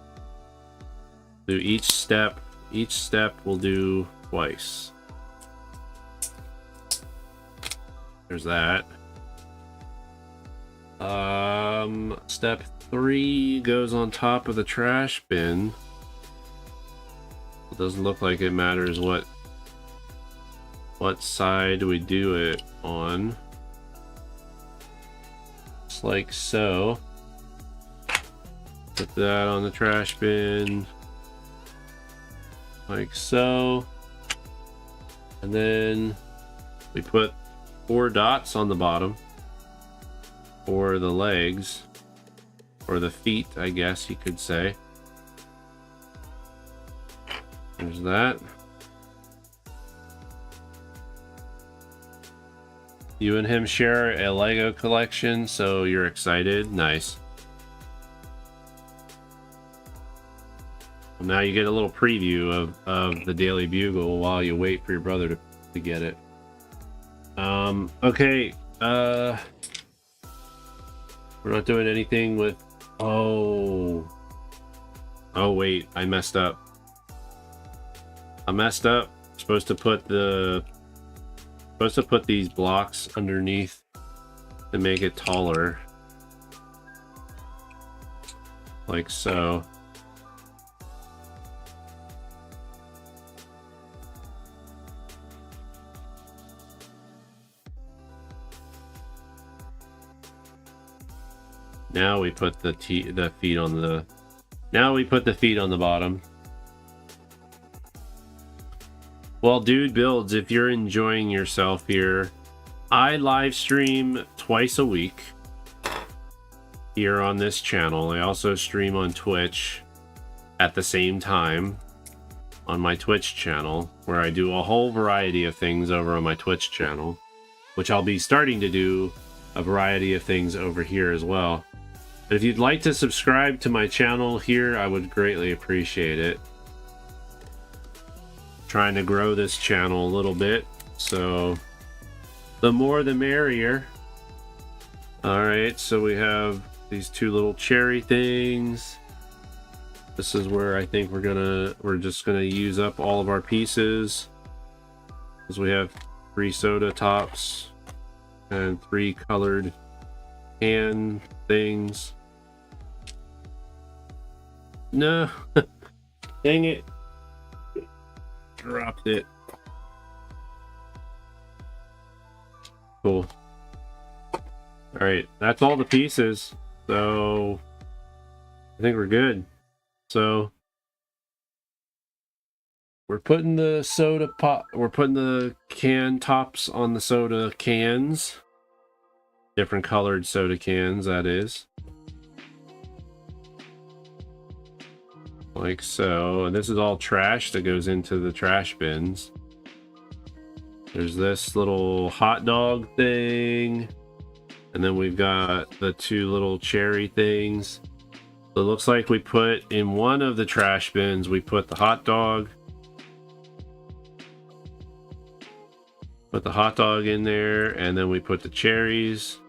Do each step we'll do twice. There's that. Step 3 goes on top of the trash bin. It doesn't look like it matters what side we do it on. Just like so. Put that on the trash bin. Like so. And then we put 4 dots on the bottom for the legs, or the feet, I guess you could say. There's that. You and him share a Lego collection, so you're excited. Nice. Well, now you get a little preview of the Daily Bugle while you wait for your brother to get it. Okay. We're not doing anything with... Oh, wait. I messed up. Supposed to put these blocks underneath to make it taller. Like so. Now we put the feet on the... Now we put the feet on the bottom. Well, dude builds, if you're enjoying yourself here, I live stream twice a week here on this channel. I also stream on Twitch at the same time on my Twitch channel, where I do a whole variety of things over on my Twitch channel, which I'll be starting to do a variety of things over here as well. But if you'd like to subscribe to my channel here, I would greatly appreciate it. Trying to grow this channel a little bit, so the more the merrier. Alright, so we have these two little cherry things. This is where I think we're just gonna use up all of our pieces, because we have 3 soda tops and 3 colored can things. No. Dang it. Dropped it. Cool. Alright, that's all the pieces. So I think we're good. So we're putting the can tops on the soda cans. Different colored soda cans, that is. Like so. And this is all trash that goes into the trash bins. There's this little hot dog thing. And then we've got the 2 little cherry things. So it looks like we put in one of the trash bins, we put the hot dog. Put the hot dog in there, and then we put the cherries.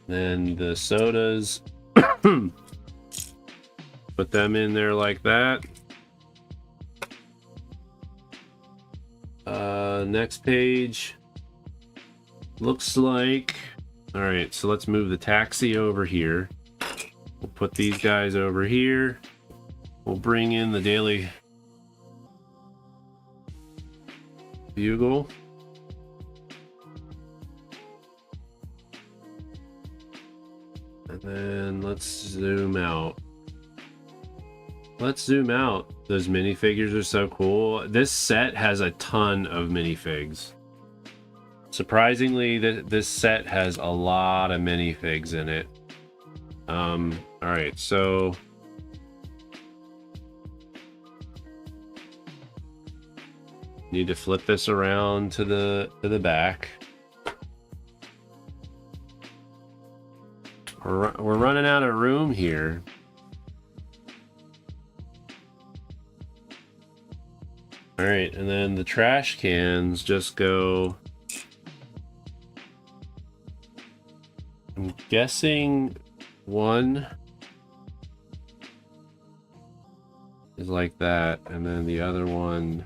Then the sodas, put them in there like that. Next page looks like... All right, so let's move the taxi over here. We'll put these guys over here. We'll bring in the Daily Bugle. And then let's zoom out. Let's zoom out. Those minifigures are so cool. This set has a ton of minifigs. Surprisingly, this set has a lot of minifigs in it. Alright, so... Need to flip this around to the back. We're running out of room here. All right, and then the trash cans just go... I'm guessing one is like that, and then the other one...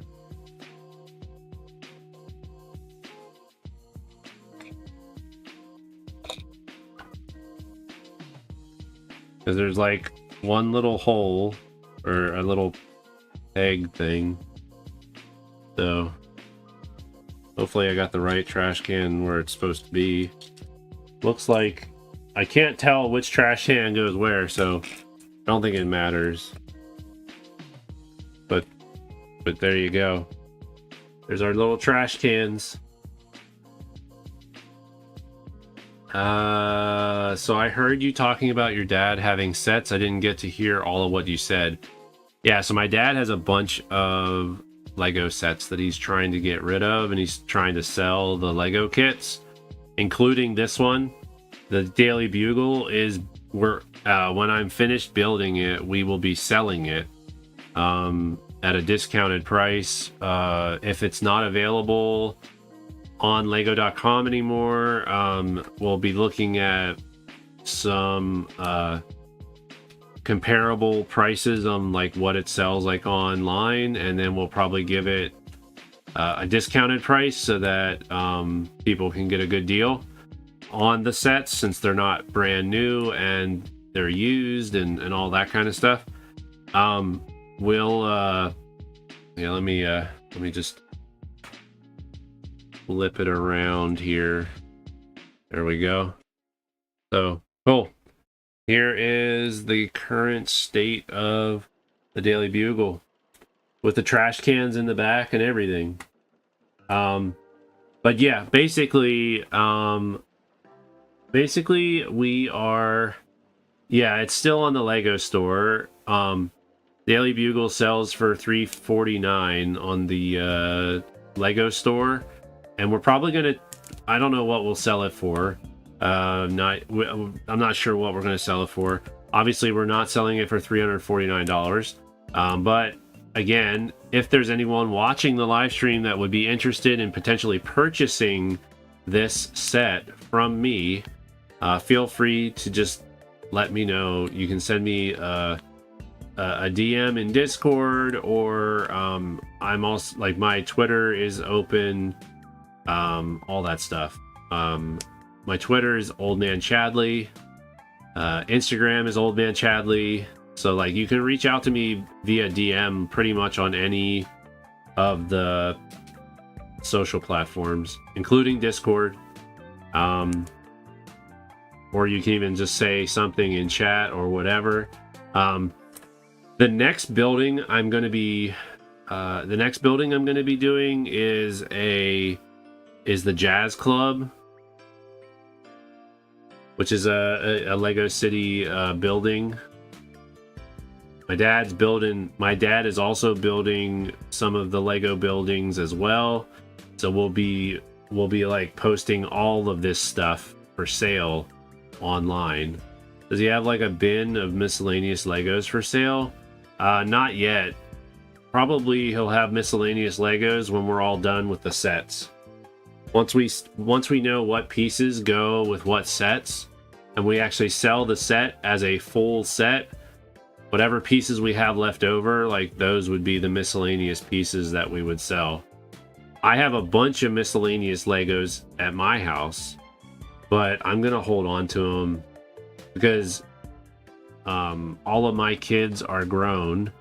Because there's like one little hole or a little egg thing. So hopefully I got the right trash can where it's supposed to be. Looks like I can't tell which trash can goes where, so I don't think it matters. But there you go. There's our little trash cans. So I heard you talking about your dad having sets. I didn't get to hear all of what you said. Yeah, so my dad has a bunch of Lego sets that he's trying to get rid of, and he's trying to sell the Lego kits, including this one. The Daily Bugle is when I'm finished building it, we will be selling it at a discounted price. If it's not available on lego.com anymore, we'll be looking at some comparable prices on like what it sells like online, and then we'll probably give it a discounted price so that people can get a good deal on the sets, since they're not brand new and they're used and all that kind of stuff. We'll yeah, let me just flip it around here. There we go. So cool. Here is the current state of the Daily Bugle with the trash cans in the back and everything. But yeah, basically we are, yeah, it's still on the Lego store. Daily Bugle sells for $3.49 on the Lego store, and we're probably gonna, I don't know what we'll sell it for. I'm not sure what we're gonna sell it for. Obviously, we're not selling it for $349. But again, if there's anyone watching the live stream that would be interested in potentially purchasing this set from me, feel free to just let me know. You can send me a DM in Discord, or I'm also, like, my Twitter is open, all that stuff. My Twitter is Old Man Chadley. Instagram is Old Man Chadley. So like you can reach out to me via DM pretty much on any of the social platforms, including Discord. Or you can even just say something in chat or whatever. The next building I'm going to be doing is the Jazz Club, which is a Lego City building. My dad is also building some of the Lego buildings as well. So we'll be like posting all of this stuff for sale online. Does he have like a bin of miscellaneous Legos for sale? Not yet. Probably he'll have miscellaneous Legos when we're all done with the sets. Once we know what pieces go with what sets, and we actually sell the set as a full set, whatever pieces we have left over, like those would be the miscellaneous pieces that we would sell. I have a bunch of miscellaneous Legos at my house, but I'm gonna hold on to them because all of my kids are grown,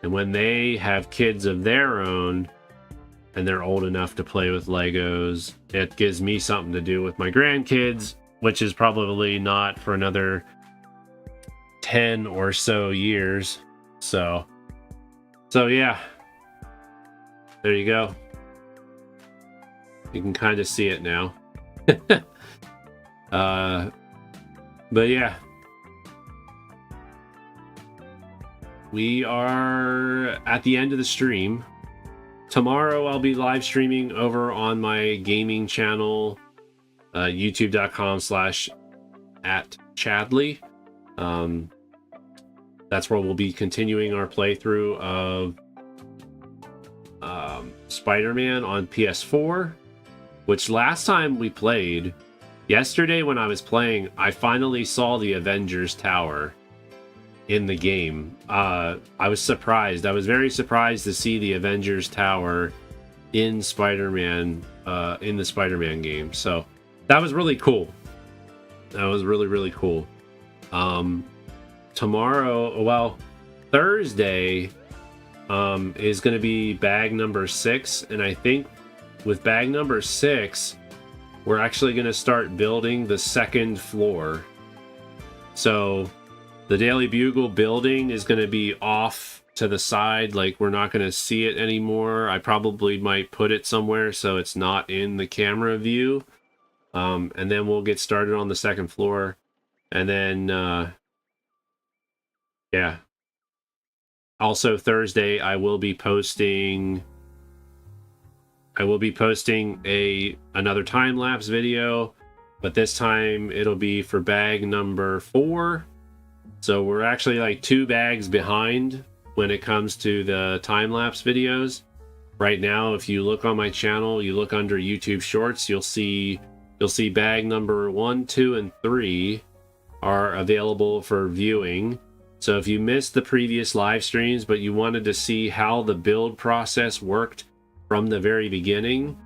and when they have kids of their own and they're old enough to play with Legos, it gives me something to do with my grandkids, which is probably not for another 10 or so years. So yeah, there you go. You can kind of see it now. But yeah, we are at the end of the stream. Tomorrow I'll be live streaming over on my gaming channel, youtube.com/@Chadley. That's where we'll be continuing our playthrough of Spider-Man on PS4, which last time we played, yesterday when I was playing, I finally saw the Avengers Tower in the game. I was surprised. I was very surprised to see the Avengers Tower in Spider-Man, in the Spider-Man game. So that was really cool. That was really, really cool. Thursday is going to be bag number 6, and I think with bag number 6, we're actually going to start building the second floor. So the Daily Bugle building is going to be off to the side, like we're not going to see it anymore. I probably might put it somewhere so it's not in the camera view. And then we'll get started on the second floor. And then, yeah. Also Thursday, I will be posting another time-lapse video, but this time it'll be for bag number 4. So we're actually like 2 bags behind when it comes to the time-lapse videos. Right now, if you look on my channel, you look under YouTube Shorts, you'll see bag number 1, 2, and 3 are available for viewing. So if you missed the previous live streams, but you wanted to see how the build process worked from the very beginning,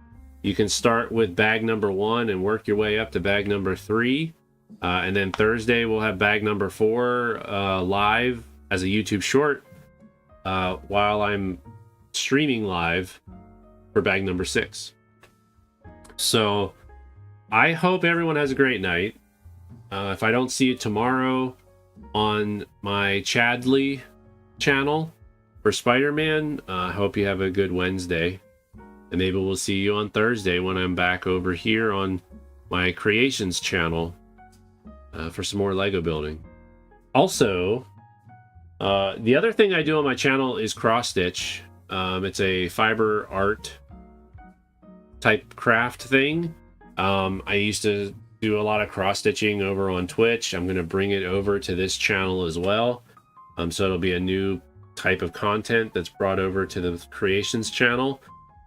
you can start with bag number 1 and work your way up to bag number 3. And then Thursday we'll have bag number 4 live as a YouTube short while I'm streaming live for bag number 6. So I hope everyone has a great night. If I don't see you tomorrow on my Chadley channel for Spider-Man, I hope you have a good Wednesday. And maybe we'll see you on Thursday when I'm back over here on my Creations channel for some more Lego building. Also, the other thing I do on my channel is cross-stitch. It's a fiber art type craft thing. I used to do a lot of cross-stitching over on Twitch. I'm going to bring it over to this channel as well. So it'll be a new type of content that's brought over to the Creations channel.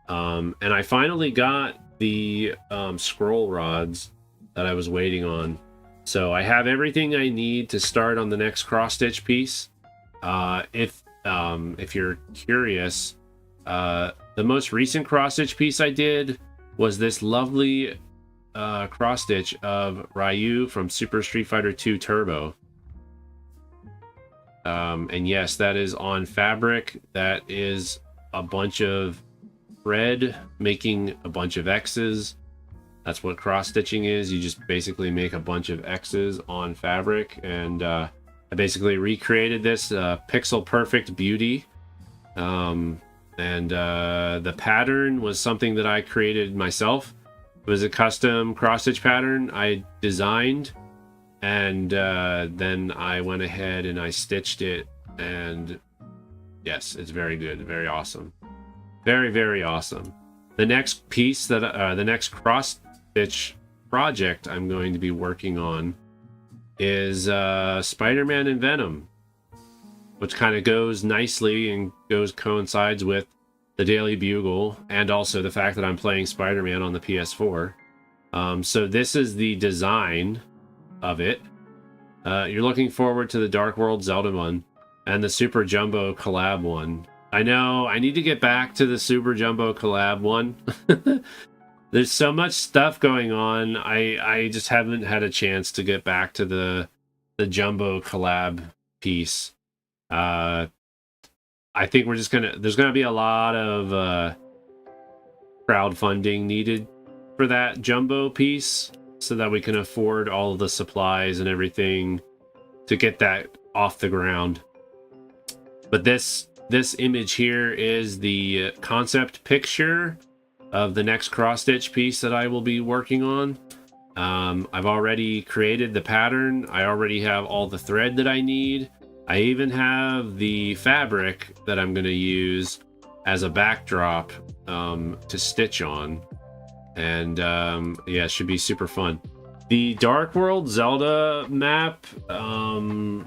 And I finally got the scroll rods that I was waiting on. So I have everything I need to start on the next cross-stitch piece. If you're curious, the most recent cross-stitch piece I did was this lovely cross-stitch of Ryu from Super Street Fighter 2 Turbo. And yes, that is on fabric. That is a bunch of thread making a bunch of X's. That's what cross-stitching is. You just basically make a bunch of X's on fabric. And I basically recreated this pixel perfect beauty. And the pattern was something that I created myself. It was a custom cross-stitch pattern I designed, and then I went ahead and I stitched it, and yes, it's very good, very awesome, very, very awesome. The next piece that the next cross-stitch project I'm going to be working on is Spider-Man and Venom, which kind of goes nicely and coincides with the Daily Bugle, and also the fact that I'm playing Spider-Man on the PS4. So this is the design of it. You're looking forward to the Dark World Zelda one and the Super Jumbo collab one. I know, I need to get back to the Super Jumbo collab one. There's so much stuff going on. I just haven't had a chance to get back to the Jumbo collab piece. I think there's gonna be a lot of crowdfunding needed for that Jumbo piece so that we can afford all of the supplies and everything to get that off the ground. But this image here is the concept picture of the next cross-stitch piece that I will be working on. I've already created the pattern. I already have all the thread that I need. I even have the fabric that I'm going to use as a backdrop to stitch on. And yeah, it should be super fun. The Dark World Zelda map, I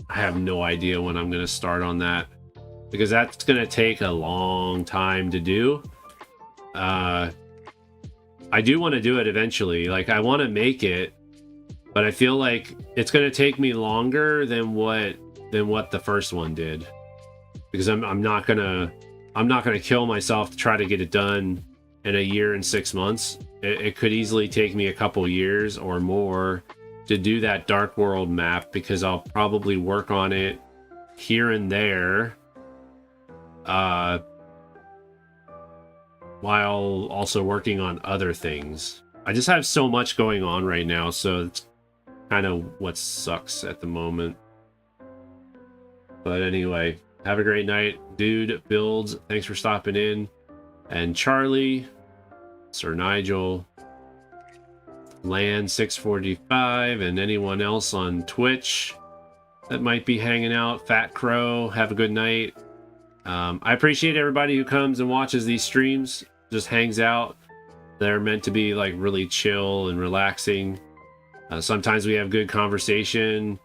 have no idea when I'm going to start on that, because that's going to take a long time to do. I do want to do it eventually. Like, I want to make it, but I feel like it's going to take me longer than what the first one did, because I'm not gonna kill myself to try to get it done in a year and 6 months. It could easily take me a couple years or more to do that Dark World map, because I'll probably work on it here and there while also working on other things. I just have so much going on right now, so it's kind of what sucks at the moment. But anyway, have a great night. Dude Builds, thanks for stopping in. And Charlie, Sir Nigel, Land645 and anyone else on Twitch that might be hanging out. Fat Crow, have a good night. I appreciate everybody who comes and watches these streams, just hangs out. They're meant to be like really chill and relaxing. Sometimes we have good conversation.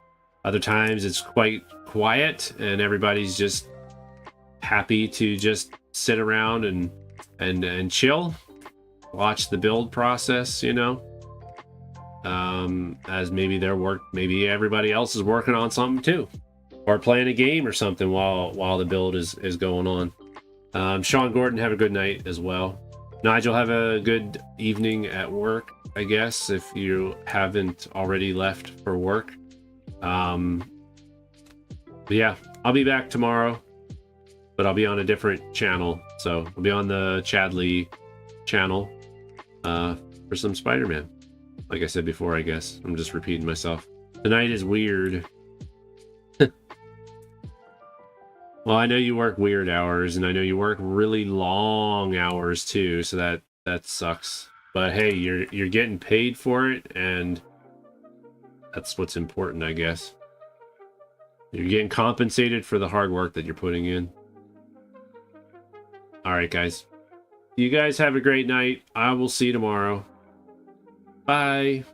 Other times it's quite quiet and everybody's just happy to just sit around and chill, watch the build process, you know. As maybe maybe everybody else is working on something too, or playing a game or something while the build is going on. Sean Gordon, have a good night as well. Nigel, have a good evening at work, I guess, if you haven't already left for work. But yeah, I'll be back tomorrow, but I'll be on a different channel. So I'll be on the Chadley channel for some Spider-Man. Like I said before, I guess. I'm just repeating myself. Tonight is weird. Well, I know you work weird hours, and I know you work really long hours too, so that sucks. But hey, you're getting paid for it, and that's what's important, I guess. You're getting compensated for the hard work that you're putting in. All right, guys. You guys have a great night. I will see you tomorrow. Bye.